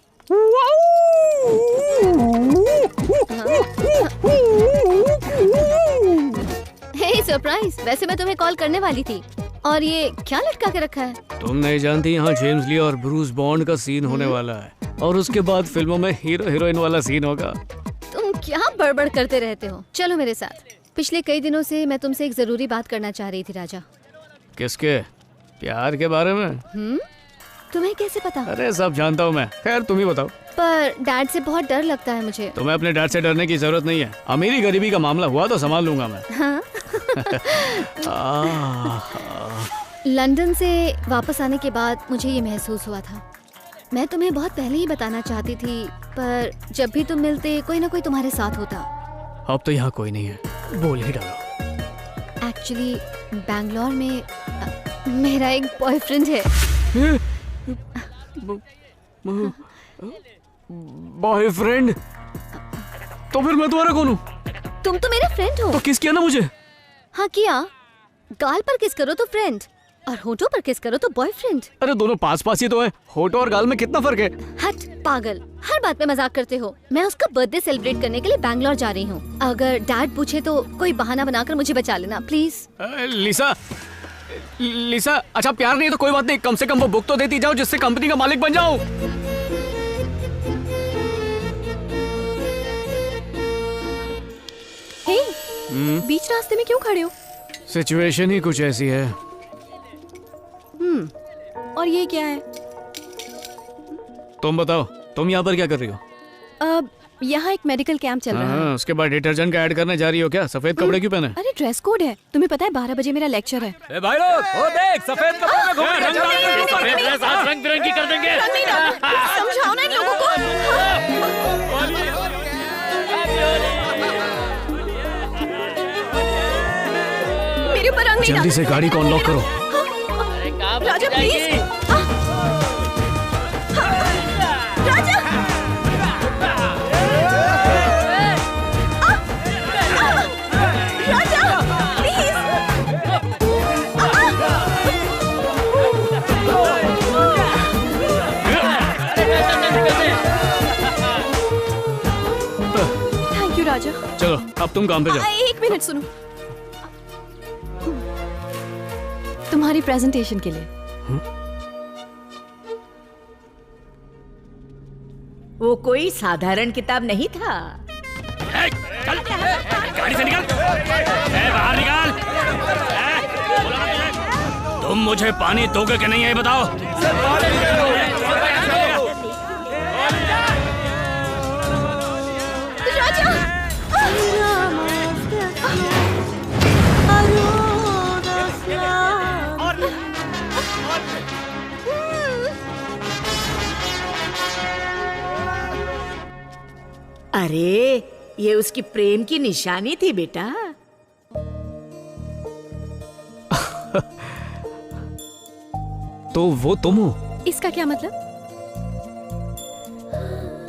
हे सरप्राइज, वैसे मैं तुम्हें कॉल करने वाली थी। और ये क्या लटका के रखा है? तुम नहीं जानती, यहाँ जेम्स ली और ब्रूस बॉन्ड का सीन होने वाला है और उसके बाद फिल्मों में हीरो हीरोइन वाला सीन होगा। तुम क्या बड़बड़ करते रहते हो? चलो मेरे साथ। पिछले कई दिनों से मैं तुमसे एक जरूरी बात करना चाह रही थी राजा। किसके? प्यार के बारे में? तुम्हें कैसे पता? अरे सब जानता हूँ मैं। खैर तुम ही बताओ। पर डैड से बहुत डर लगता है मुझे। तुम्हें अपने डैड से डरने की जरूरत नहीं है। अमीरी गरीबी का मामला हुआ तो संभाल लूंगा मैं। हाँ? लंदन से वापस आने के बाद मुझे ये महसूस हुआ था। मैं तुम्हें बहुत पहले ही बताना चाहती थी, पर जब भी तुम मिलते कोई ना कोई तुम्हारे साथ होता। अब तो यहाँ कोई नहीं है, बोल ही डालो। एक्चुअली बैंगलोर में मेरा एक बॉयफ्रेंड है। बॉयफ्रेंड? तो फिर मैं तुम्हारा कौन हूँ? तुम तो मेरे फ्रेंड हो। तो किस किया ना मुझे? हाँ किया। गाल पर किस करो तो फ्रेंड और होठों पर किस करो तो बॉयफ्रेंड। अरे दोनों पास पास ही तो है। होठों और गाल में कितना फर्क है? हट पागल, हर बात पे मजाक करते हो। मैं उसका बर्थडे सेलिब्रेट करने के लिए बैंगलोर जा रही हूँ। अगर डैड पूछे तो कोई बहाना बनाकर मुझे बचा लेना प्लीज। लिसा, अच्छा प्यार नहीं है तो कोई बात नहीं, कम से कम वो बुक तो देती जाओ जिससे कंपनी का मालिक बन जाऊं। बीच रास्ते में क्यों खड़े हो? सिचुएशन ही कुछ ऐसी है। और ये क्या है? तुम बताओ, तुम यहाँ पर क्या कर रही हो? अब यहाँ एक मेडिकल कैंप चल रहा है। उसके बाद डिटर्जेंट का ऐड करने जा रही हो क्या? सफेद कपड़े क्यों पहने? अरे ड्रेस कोड है, तुम्हें पता है 12 बजे मेरा लेक्चर है। ए भाई लोग, वो देख सफेद कपड़े में घूम रहे हैं। सफेद ड्रेस आज रंग बिरंगी कर देंगे। समझाओ ना इन लोगों को। मेरे ऊपर रंग नहीं। जल्दी से गाड़ी को अनलॉक करो। राजा प्लीज। राजा थैंक यू राजा। चलो अब तुम काम पे जाओ। एक मिनट सुनो, तुम्हारी प्रेजेंटेशन के लिए। वो कोई साधारण किताब नहीं था। चल, गाड़ी से निकल। बाहर निकाल। तुम मुझे पानी दोगे कि नहीं है बताओ। अरे ये उसकी प्रेम की निशानी थी बेटा। तो वो तुम हो? इसका क्या मतलब?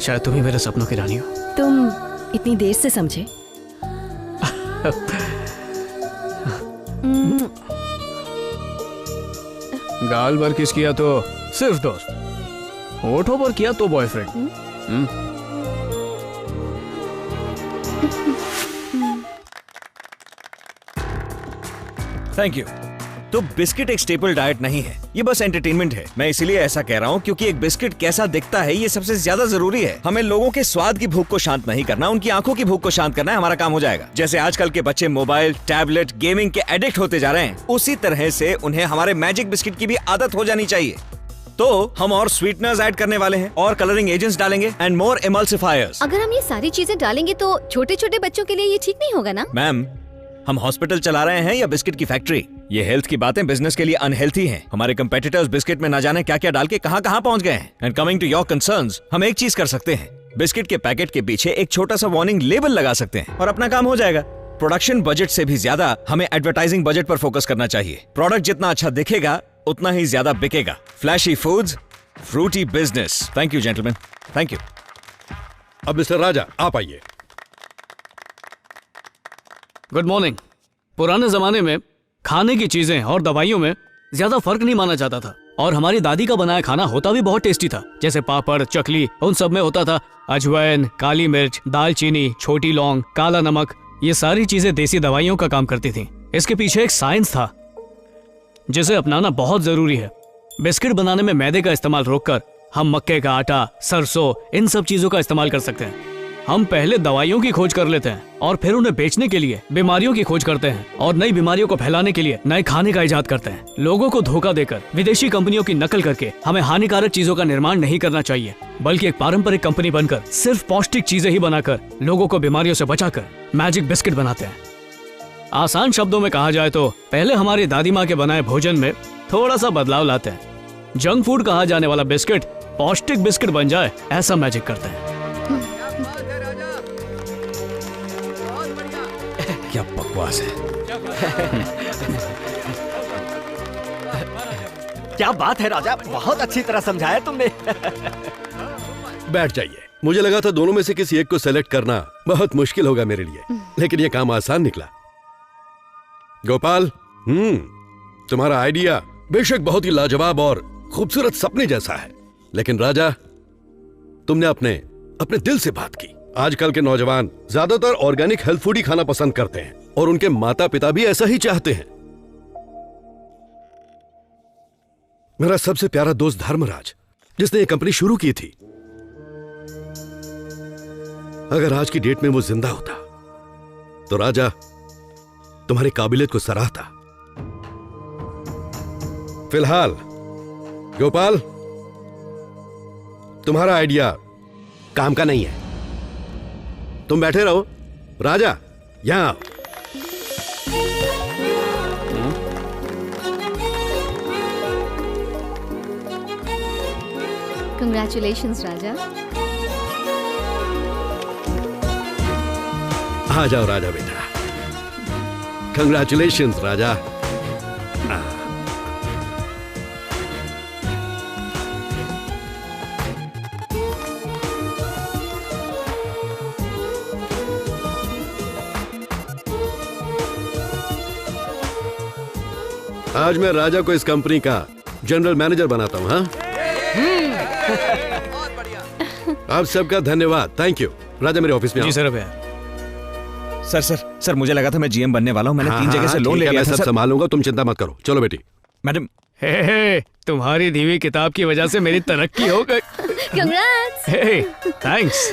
शायद तुम ही मेरे सपनों की रानी हो। तुम इतनी देर से समझे? गाल पर किस किया तो सिर्फ दोस्त, होठों पर किया तो बॉयफ्रेंड। Thank you. तो बिस्किट एक स्टेपल डाइट नहीं है, ये बस एंटरटेनमेंट है। मैं इसीलिए ऐसा कह रहा हूँ क्योंकि एक बिस्किट कैसा दिखता है ये सबसे ज्यादा जरूरी है। हमें लोगों के स्वाद की भूख को शांत नहीं करना, उनकी आंखों की भूख को शांत करना है, हमारा काम हो जाएगा। जैसे आजकल के बच्चे मोबाइल, टैबलेट, गेमिंग के एडिक्ट होते जा रहे हैं, उसी तरह से उन्हें हमारे मैजिक बिस्किट की भी आदत हो जानी चाहिए। तो हम और स्वीटनर्स ऐड करने वाले हैं और कलरिंग एजेंट्स डालेंगे एंड मोर इमल्सिफायर्स। अगर हम ये सारी चीजें डालेंगे तो छोटे छोटे बच्चों के लिए ये ठीक नहीं होगा ना? मैम, हम हॉस्पिटल चला रहे हैं या बिस्किट की फैक्ट्री? ये हेल्थ की बातें बिजनेस के लिए अनहेल्थी हैं। हमारे कंपेटिटर्स बिस्किट में ना जाने क्या क्या डाल के कहां कहां पहुंच गए हैं। And coming to your concerns, हम एक चीज कर सकते हैं, बिस्किट के पैकेट के पीछे एक छोटा सा वार्निंग लेबल लगा सकते हैं और अपना काम हो जाएगा। प्रोडक्शन बजट से भी ज्यादा हमें एडवर्टाइजिंग बजट पर फोकस करना चाहिए। प्रोडक्ट जितना अच्छा दिखेगा उतना ही ज्यादा बिकेगा। Flashy foods, fruity business. Thank you gentleman, thank you. अब मिस्टर राजा आप आइए। Good morning. पुराने जमाने में खाने की चीजें और दवाइयों में ज्यादा फर्क नहीं माना जाता था और हमारी दादी का बनाया खाना होता भी बहुत टेस्टी था। जैसे पापड़, चकली, उन सब में होता था अजवाइन, काली मिर्च, दालचीनी, छोटी लौंग, काला नमक। ये सारी चीजें देसी दवाइयों का काम करती थी। इसके पीछे एक साइंस था जिसे अपनाना बहुत जरूरी है। बिस्किट बनाने में मैदे का इस्तेमाल रोककर हम मक्के का आटा, सरसों, इन सब चीजों का इस्तेमाल कर सकते हैं। हम पहले दवाइयों की खोज कर लेते हैं और फिर उन्हें बेचने के लिए बीमारियों की खोज करते हैं और नई बीमारियों को फैलाने के लिए नए खाने का इजाद करते हैं। लोगों को धोखा देकर, विदेशी कंपनियों की नकल करके हमें हानिकारक चीजों का निर्माण नहीं करना चाहिए, बल्कि एक पारंपरिक कंपनी बनकर सिर्फ पौष्टिक चीजें ही बनाकर लोगों को बीमारियों से बचाकर मैजिक बिस्किट बनाते हैं। आसान शब्दों में कहा जाए तो पहले हमारी दादी माँ के बनाए भोजन में थोड़ा सा बदलाव लाते हैं। जंक फूड कहा जाने वाला बिस्किट पौष्टिक बिस्किट बन जाए, ऐसा मैजिक करते हैं। क्या बकवास है। क्या बात है राजा, बहुत अच्छी तरह समझाया तुमने। बैठ जाइए। मुझे लगा था दोनों में से किसी एक को सेलेक्ट करना बहुत मुश्किल होगा मेरे लिए, लेकिन ये काम आसान निकला। गोपाल, तुम्हारा आइडिया बेशक बहुत ही लाजवाब और खूबसूरत सपने जैसा है, लेकिन राजा, तुमने अपने दिल से बात की। आजकल के नौजवान ज्यादातर ऑर्गेनिक हेल्थ फूड ही खाना पसंद करते हैं और उनके माता पिता भी ऐसा ही चाहते हैं। मेरा सबसे प्यारा दोस्त धर्मराज, जिसने ये कंपनी शुरू की थी, अगर आज की डेट में वो जिंदा होता तो राजा तुम्हारी काबिलियत को सराहता। फिलहाल गोपाल, तुम्हारा आइडिया काम का नहीं है। तुम बैठे रहो। राजा, यहां आओ। कंग्रेचुलेशंस राजा। आ जाओ राजा बेटा। कंग्रेचुलेशंस राजा। आज मैं राजा को इस कंपनी का जनरल मैनेजर बनाता हूं। हाँ, आप सबका धन्यवाद। Thank you. राजा मेरे ऑफिस में आओ। जी सर। सर मुझे लगा था मैं जीएम बनने वाला हूं। मैंने 3 जगह से लोन ले लिया था। मैं सब संभालूंगा, तुम चिंता मत करो। चलो बेटी। मैडम, तुम्हारी दी हुई किताब की वजह से मेरी तरक्की हो गई। Congrats! थैंक्स।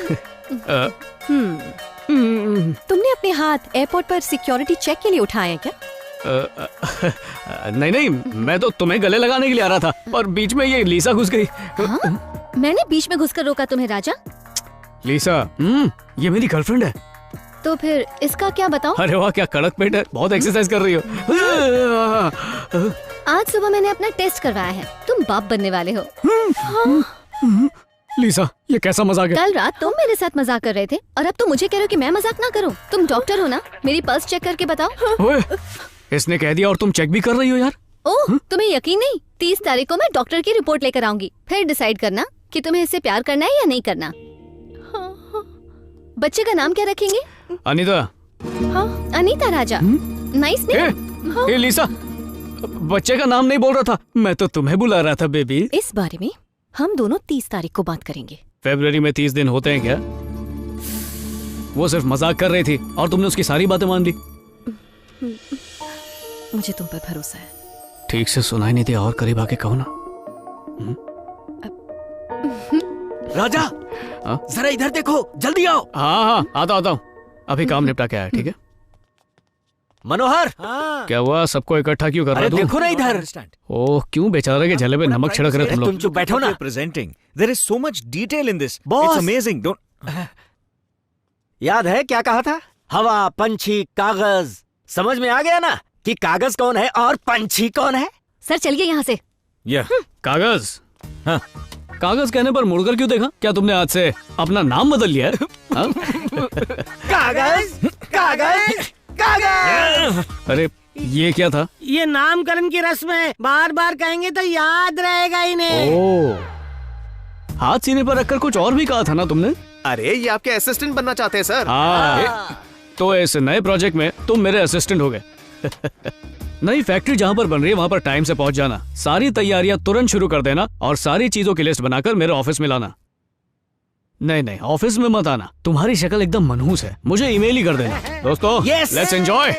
तुमने अपने हाथ एयरपोर्ट पर सिक्योरिटी चेक के लिए उठाए हैं क्या? नहीं, मैं तो तुम्हें गले लगाने के लिए आ रहा था और बीच में ये लीसा घुस गई। हाँ? मैंने बीच में घुसकर रोका तुम्हें राजा? लीसा, ये मेरी गर्लफ्रेंड है। तो फिर इसका क्या बताऊं? अरे वाह, क्या कड़क पेट है। बहुत एक्सरसाइज कर रही हो। आज सुबह मैंने अपना टेस्ट करवाया है। तुम बाप बनने वाले हो। लीसा, ये कैसा मजाक है? कल रात तुम मेरे साथ मजाक कर रहे थे और अब तुम मुझे कह रहे हो कि मैं मजाक ना करूं। तुम डॉक्टर हो ना? मेरी पल्स चेक करके बताओ। ओए, इसने कह दिया और तुम चेक भी कर रही हो यार। ओह, तुम्हें यकीन नहीं? 30 तारीख को मैं डॉक्टर की रिपोर्ट लेकर आऊंगी। फिर डिसाइड करना कि तुम्हें इससे प्यार करना है या नहीं करना। बच्चे का नाम क्या रखेंगे? अनीता। हाँ, अनीता राजा। Nice name. ए लीसा, बच्चे का नाम नहीं बोल रहा था, मैं तो तुम्हें बुला रहा था बेबी। इस बारे में हम दोनों 30 तारीख को बात करेंगे। फरवरी में 30 दिन होते हैं क्या? वो सिर्फ मजाक कर रही थी और तुमने उसकी सारी बातें मान ली। मुझे तुम पर भरोसा है। ठीक से सुनाई नहीं दिया और करीब आके कहो ना। राजा, जरा इधर देखो, जल्दी आओ। हाँ, आता हूँ। अभी काम निपटा के आया। ठीक है मनोहर। क्या हुआ? सबको इकट्ठा क्यों कर रहा है? देखो ना इधर। ओह, क्यों बेचारे के झले पे नमक छिड़क रहे तुम लोग? तुम चुप बैठो ना। Presenting, there is so much detail in this. Boss, it's amazing. Don't याद है क्या कहा था? हवा, पंछी, कागज। समझ में आ गया ना कि कागज कौन है और पंछी कौन है? सर चलिए यहाँ से। कागज। हाँ, कागज कहने पर मुड़कर क्यों देखा? क्या तुमने आज से अपना नाम बदल लिया है? कागज, कागज, कागज। अरे ये क्या था? ये नामकरण की रस्म है। बार बार कहेंगे तो याद रहेगा इन्हें। ओह, हाथ सीने पर रखकर कुछ और भी कहा था ना तुमने? अरे ये आपके असिस्टेंट बनना चाहते हैं सर। हाँ, तो इस नए प्रोजेक्ट में तुम मेरे असिस्टेंट हो गए। नई फैक्ट्री जहाँ पर बन रही है वहाँ पर टाइम से पहुँच जाना, सारी तैयारियां तुरंत शुरू कर देना और सारी चीजों की लिस्ट बनाकर मेरे ऑफिस में लाना। नहीं नहीं, ऑफिस में मत आना, तुम्हारी शक्ल एकदम मनहूस है। मुझे ईमेल ही कर देना। दोस्तों, लेट्स एंजॉय।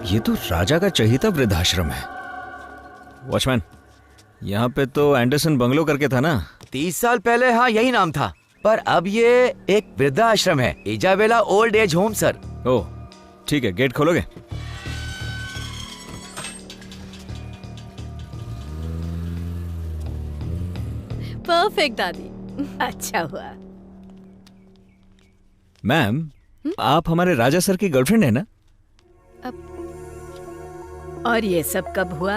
ये तो राजा का चहीता वृद्धाश्रम है। वॉचमैन, यहाँ पे तो एंडरसन बंगलो करके था ना? 30 साल पहले हाँ यही नाम था, पर अब ये एक वृद्धाश्रम है, Isabella old age home sir. Oh ठीक है, गेट खोलोगे? परफेक्ट दादी। अच्छा हुआ। मैम, आप हमारे राजा सर की गर्लफ्रेंड है ना? और ये सब कब हुआ?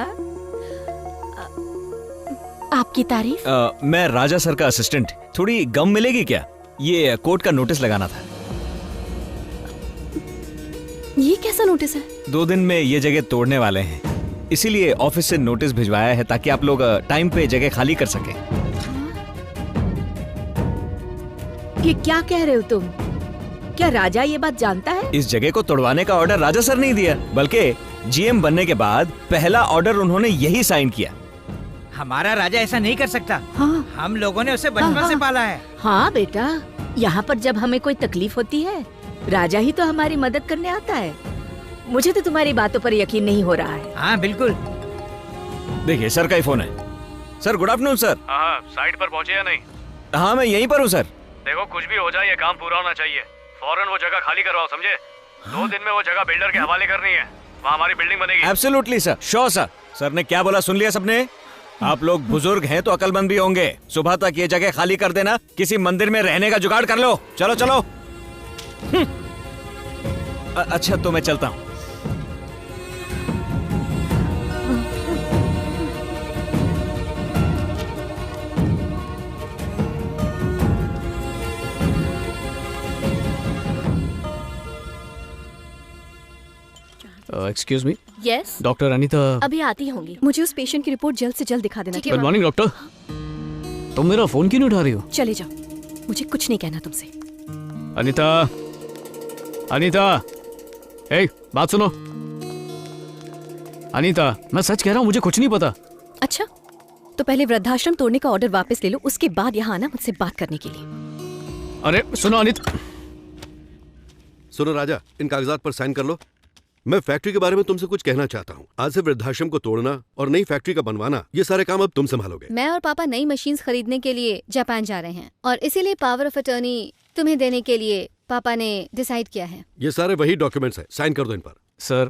आपकी तारीफ? मैं राजा सर का असिस्टेंट। थोड़ी गम मिलेगी क्या? ये कोर्ट का नोटिस लगाना था। ये कैसा नोटिस है? 2 दिन में ये जगह तोड़ने वाले हैं, इसीलिए ऑफिस से नोटिस भिजवाया है ताकि आप लोग टाइम पे जगह खाली कर सके। ये क्या कह रहे हो तुम? क्या राजा ये बात जानता है? इस जगह को तोड़वाने का ऑर्डर राजा सर नहीं दिया, बल्कि जीएम बनने के बाद पहला ऑर्डर उन्होंने यही साइन किया। हमारा राजा ऐसा नहीं कर सकता। हाँ। हम लोगों ने उसे बचपन से पाला है। हाँ बेटा, यहाँ पर जब हमें कोई तकलीफ होती है, राजा ही तो हमारी मदद करने आता है। मुझे तो तुम्हारी बातों पर यकीन नहीं हो रहा है। हाँ बिल्कुल। देखिए सर का ही फोन है। Sir good afternoon sir. हाँ, साइट पर पहुँचे या नहीं? हाँ मैं यहीं पर हूँ सर। देखो कुछ भी हो जाए, ये काम पूरा होना चाहिए। फौरन वो जगह खाली करवाओ, समझे? 2 दिन में वो जगह बिल्डर के हवाले करनी है, वहाँ हमारी बिल्डिंग बनेगी। Absolutely sir, sure sir. Sir ने क्या बोला सुन लिया सबने? आप लोग बुजुर्ग हैं तो अकलमंद भी होंगे। सुबह तक ये जगह खाली कर देना, किसी मंदिर में रहने का जुगाड़ कर लो। चलो चलो। अच्छा तो मैं चलता हूँ। Excuse me. Yes. Doctor Anita अभी आती होंगी। मुझे उस पेशेंट की रिपोर्ट जल्द से जल्द दिखा देना। Good morning doctor. तुम मेरा फोन क्यों नहीं उठा रही हो? चले जाओ, मुझे कुछ नहीं कहना तुमसे। अनीता, अनीता, ए बात सुनो। अनीता, मैं सच कह रहा हूँ, मुझे कुछ नहीं पता। अच्छा, तो पहले वृद्धाश्रम तोड़ने का ऑर्डर वापस ले लो, उसके बाद यहाँ आना मुझसे बात करने के लिए। अरे सुनो अनीता। सुनो राजा, इन कागजात पर साइन कर लो। मैं फैक्ट्री के बारे में तुमसे कुछ कहना चाहता हूँ। आज से वृद्धाश्रम को तोड़ना और नई फैक्ट्री का बनवाना, ये सारे काम अब तुम संभालोगे। मैं और पापा नई मशीन्स खरीदने के लिए जापान जा रहे हैं और इसीलिए पावर ऑफ अटर्नी तुम्हें देने के लिए पापा ने डिसाइड किया है। ये सारे वही डॉक्यूमेंट्स हैं, साइन कर दो इन पर। सर,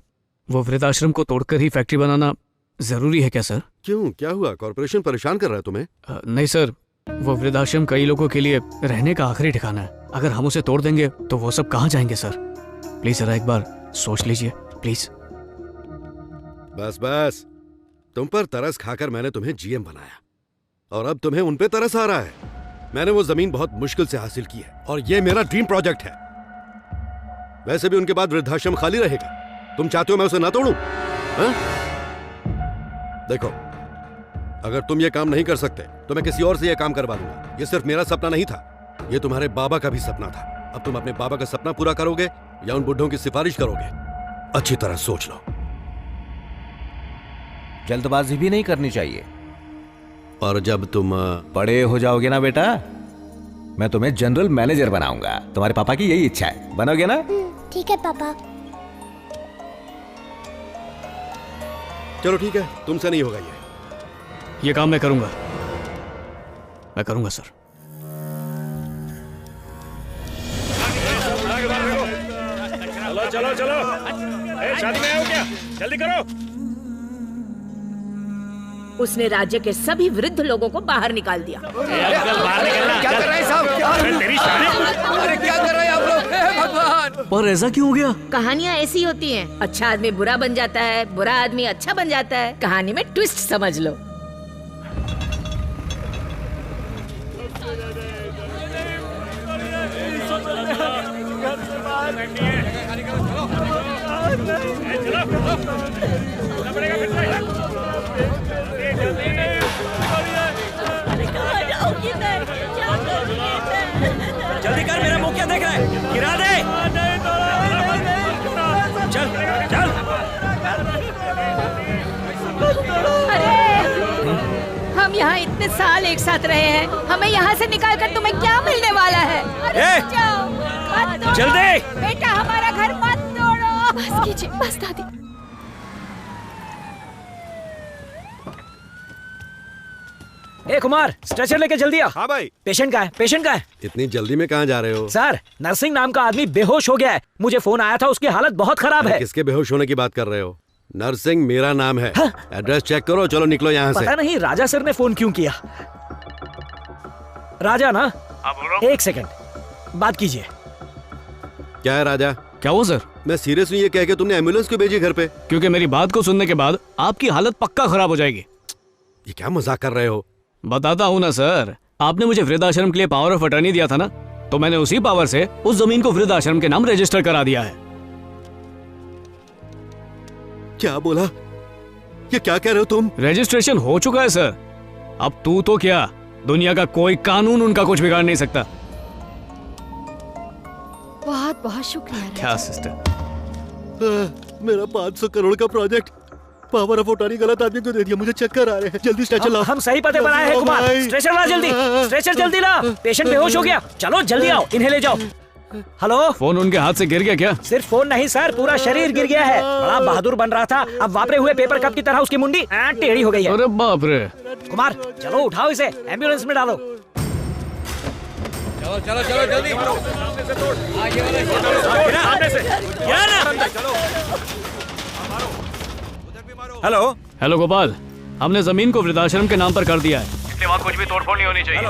वो वृद्धाश्रम को तोड़कर ही फैक्ट्री बनाना जरूरी है क्या सर? क्यों, क्या हुआ? कॉर्पोरेशन परेशान कर रहा है तुम्हें? नहीं सर, वो वृद्धाश्रम कई लोगों के लिए रहने का आखिरी ठिकाना है। अगर हम उसे तोड़ देंगे तो वो सब कहाँ जाएंगे सर? प्लीज जरा एक बार सोच लीजिए प्लीज। बस बस, तुम पर तरस खाकर मैंने तुम्हें जीएम बनाया और अब तुम्हें उन पे तरस आ रहा है। मैंने वो जमीन बहुत मुश्किल से हासिल की है और ये मेरा ड्रीम प्रोजेक्ट है। वैसे भी उनके बाद वृद्धाश्रम खाली रहेगा। तुम चाहते हो मैं उसे ना तोड़ूं? हाँ? देखो, अगर तुम ये काम नहीं कर सकते तो मैं किसी और से ये काम करवा लूंगा। ये सिर्फ मेरा सपना नहीं था, ये तुम्हारे बाबा का भी सपना था। अब तुम अपने बाबा का सपना पूरा करोगे या उन बुढ़ों की सिफारिश करोगे? अच्छी तरह सोच लो। जल्दबाजी भी नहीं करनी चाहिए। और जब तुम बड़े हो जाओगे ना बेटा, मैं तुम्हें जनरल मैनेजर बनाऊंगा। तुम्हारे पापा की यही इच्छा है, बनोगे ना? ठीक है पापा। चलो ठीक है, तुमसे नहीं होगा ये काम मैं करूंगा, मैं करूंगा सर। चलो चलो चलो, शादी में आओ क्या? जल्दी करो। उसने राज्य के सभी वृद्ध लोगों को बाहर निकाल दिया। अंकल बाहर निकलना। क्या कर रहे हैं साहब? तेरी शादी? अरे क्या कर रहे हैं आप लोग? हे भगवान! पर ऐसा क्यों हो गया? कहानियाँ ऐसी होती हैं। अच्छा आदमी बुरा बन जाता है, बुरा आदमी अच्छा बन जाता है। कहानी में ट्विस्ट समझ लो। जल्दी कर, मेरा मुंह क्या देख रहा है? गिरा दे। चल चल। अरे हम यहाँ इतने साल एक साथ रहे हैं, हमें यहाँ से निकाल कर तुम्हें क्या मिलने वाला है? अरे रुक जाओ, मत तोड़ो। जल्दी। बेटा हमारा घर मत तोड़ो। बस कीजिए, बस दादी। ए कुमार, स्ट्रेचर लेके जल्दी आ। हाँ भाई। पेशेंट का है, पेशेंट का है। इतनी जल्दी में कहाँ जा रहे हो? सर, नरसिंह नाम का आदमी बेहोश हो गया है। मुझे फोन आया था, उसकी हालत बहुत खराब है। किसके बेहोश होने की बात कर रहे हो? नरसिंह मेरा नाम है। हाँ? एड्रेस चेक करो, चलो निकलो यहाँ से। पता नहीं राजा सर ने फोन क्यों किया। राजा ना, एक सेकंड बात कीजिए। क्या है राजा? क्या हुआ सर? मैं सीरियस हूँ, ये कह के तुमने एम्बुलेंस क्यों भेजी घर पे? क्योंकि मेरी बात को सुनने के बाद आपकी हालत पक्का खराब हो जाएगी। ये क्या मजाक कर रहे हो? बताता हूँ ना सर, आपने मुझे वृद्धाश्रम के लिए पावर ऑफ अटर्नी दिया था ना, तो मैंने उसी पावर से उस जमीन को वृद्धाश्रम के नाम रजिस्टर करा दिया है। क्या बोला? ये क्या कह रहे हो तुम? रजिस्ट्रेशन हो चुका है सर। अब तू तो क्या, दुनिया का कोई कानून उनका कुछ बिगाड़ नहीं सकता। बहुत बहुत शुक्रिया। क्या सिस्टर? मेरा 500 करोड़ का प्रोजेक्ट पावर ऑफ अटर्नी गलत आदमी को दे दिया। मुझे चक्कर आ रहे हैं। जल्दी स्ट्रेचर लाओ। हम सही पते पर आए हैं कुमार। स्ट्रेचर ला जल्दी, स्ट्रेचर जल्दी ला। पेशेंट बेहोश हो गया। चलो जल्दी आओ, इन्हें ले जाओ। हेलो, फोन उनके हाथ से गिर गया क्या? सिर्फ फोन नहीं सर, पूरा शरीर गिर गया है। बड़ा बहादुर बन रहा था, अब वापरे हुए पेपर कप की तरह उसकी मुंडी टेढ़ी हो गई है। अरे बाप रे। कुमार चलो उठाओ इसे, एम्बुलेंस में डालो। चलो चलो चलो जल्दी। हेलो हेलो गोपाल, हमने जमीन को वृद्धाश्रम के नाम पर कर दिया है। इसके बाद कुछ भी तोड़फोड़ नहीं होनी चाहिए।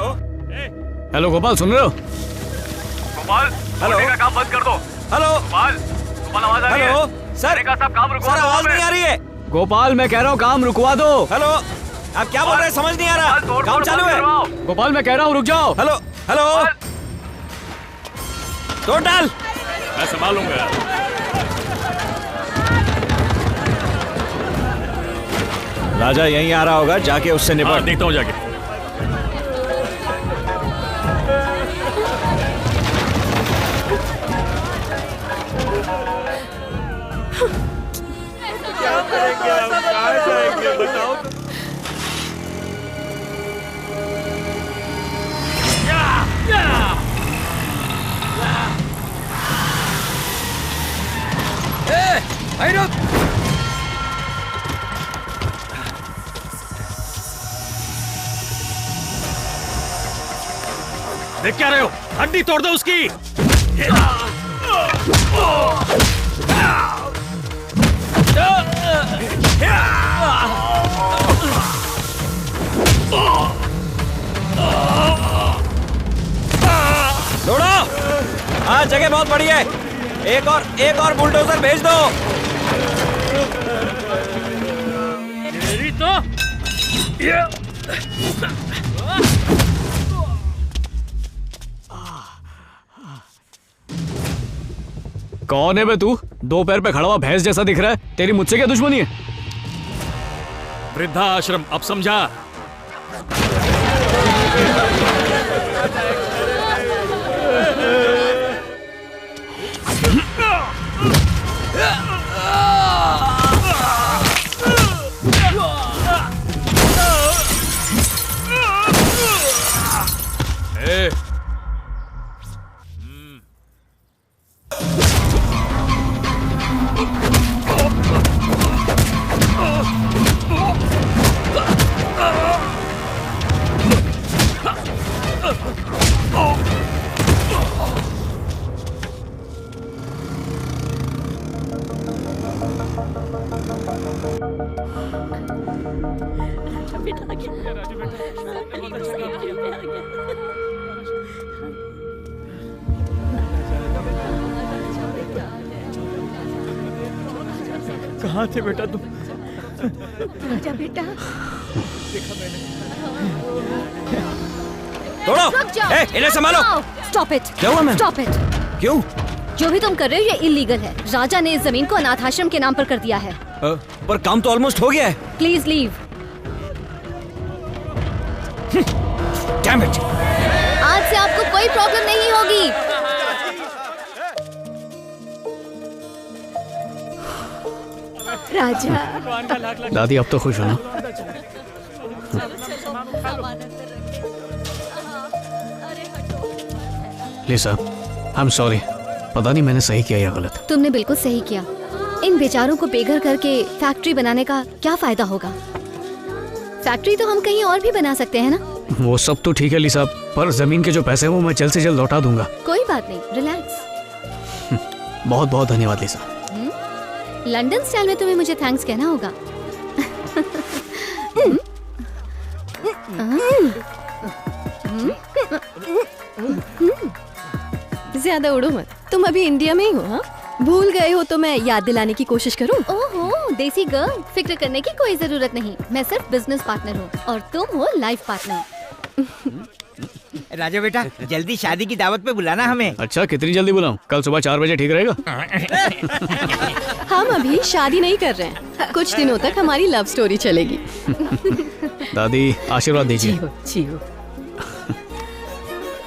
हेलो गोपाल, सुन रहे हो? गोपाल, हेलो का काम बंद कर दो। हेलो गोपाल, गोपाल आवाज आ रही है? हेलो सर, का सब काम रुकवा सर दो। आवाज नहीं आ रही है। गोपाल मैं कह रहा हूँ काम रुकवा दो। हेलो, आप क्या बोल रहे हैं? समझ नहीं आ रहा। काम चालू है। गोपाल मैं कह रहा हूँ रुक जाओ। हेलो हेलो, तोड़ डाल। मैं संभालूंगा। राजा यहीं आ रहा होगा, जाके उससे निपट। देखता हूँ जाके। क्या करेंगे हम? कहाँ जाएंगे बताओ? देख क्या रहे हो? हड्डी तोड़ दो उसकी। दौड़ो। हाँ, जगह बहुत बड़ी है। एक और बुलडोजर भेज दो। मेरी तो कौन है बे तू? दो पैर पे खड़ा हुआ भैंस जैसा दिख रहा है। तेरी मुझसे क्या दुश्मनी है? वृद्धाश्रम, अब समझा? कहाँ थे बेटा तुम? राजा बेटा, देखा मैंने। दौड़ो, इन्हें संभालो। Stop it. क्या हुआ मैम? Stop it. क्यों? जो भी तुम कर रहे हो ये इलीगल है। राजा ने इस जमीन को अनाथाश्रम के नाम पर कर दिया है। पर काम तो ऑलमोस्ट हो गया है। Please leave. Damn it. आज से आपको कोई प्रॉब्लम नहीं होगी। राजा। दादी अब तो खुश हो ना? लिसा, आई एम सॉरी। पता नहीं मैंने सही किया या गलत। तुमने बिल्कुल सही किया। इन बेचारों को बेघर करके फैक्ट्री बनाने का क्या फायदा होगा? फैक्ट्री तो हम कहीं और भी बना सकते हैं ना। वो सब तो ठीक है लिसा, पर जमीन के जो पैसे हैं वो मैं जल्द से जल्द लौटा दूंगा। कोई बात नहीं, रिलैक्स। बहुत बहुत धन्यवाद लिसा। लंदन स्टाइल में तुम्हें मुझे थैंक्स कहना होगा। ज्यादा उड़ो मत, तुम अभी इंडिया में ही हो। हाँ, भूल गए हो तो मैं याद दिलाने की कोशिश करूं? ओहो देसी गर्ल, फिक्र करने की कोई जरूरत नहीं। मैं सिर्फ बिजनेस पार्टनर हूँ और तुम हो लाइफ पार्टनर। राजा बेटा, जल्दी शादी की दावत पे बुलाना हमें। अच्छा, कितनी जल्दी बुलाऊं? कल सुबह 4 बजे ठीक रहेगा? हम अभी शादी नहीं कर रहे हैं, कुछ दिनों तक हमारी लव स्टोरी चलेगी। दादी आशीर्वाद दीजिए।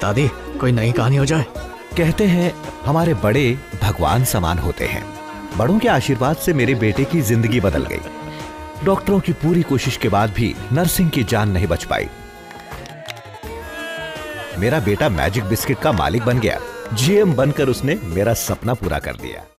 दादी कोई नई कहानी हो जाए। कहते हैं हमारे बड़े भगवान समान होते हैं। बड़ों के आशीर्वाद से मेरे बेटे की जिंदगी बदल गई। डॉक्टरों की पूरी कोशिश के बाद भी नर्सिंग की जान नहीं बच पाई। मेरा बेटा मैजिक बिस्किट का मालिक बन गया। जीएम बनकर उसने मेरा सपना पूरा कर दिया।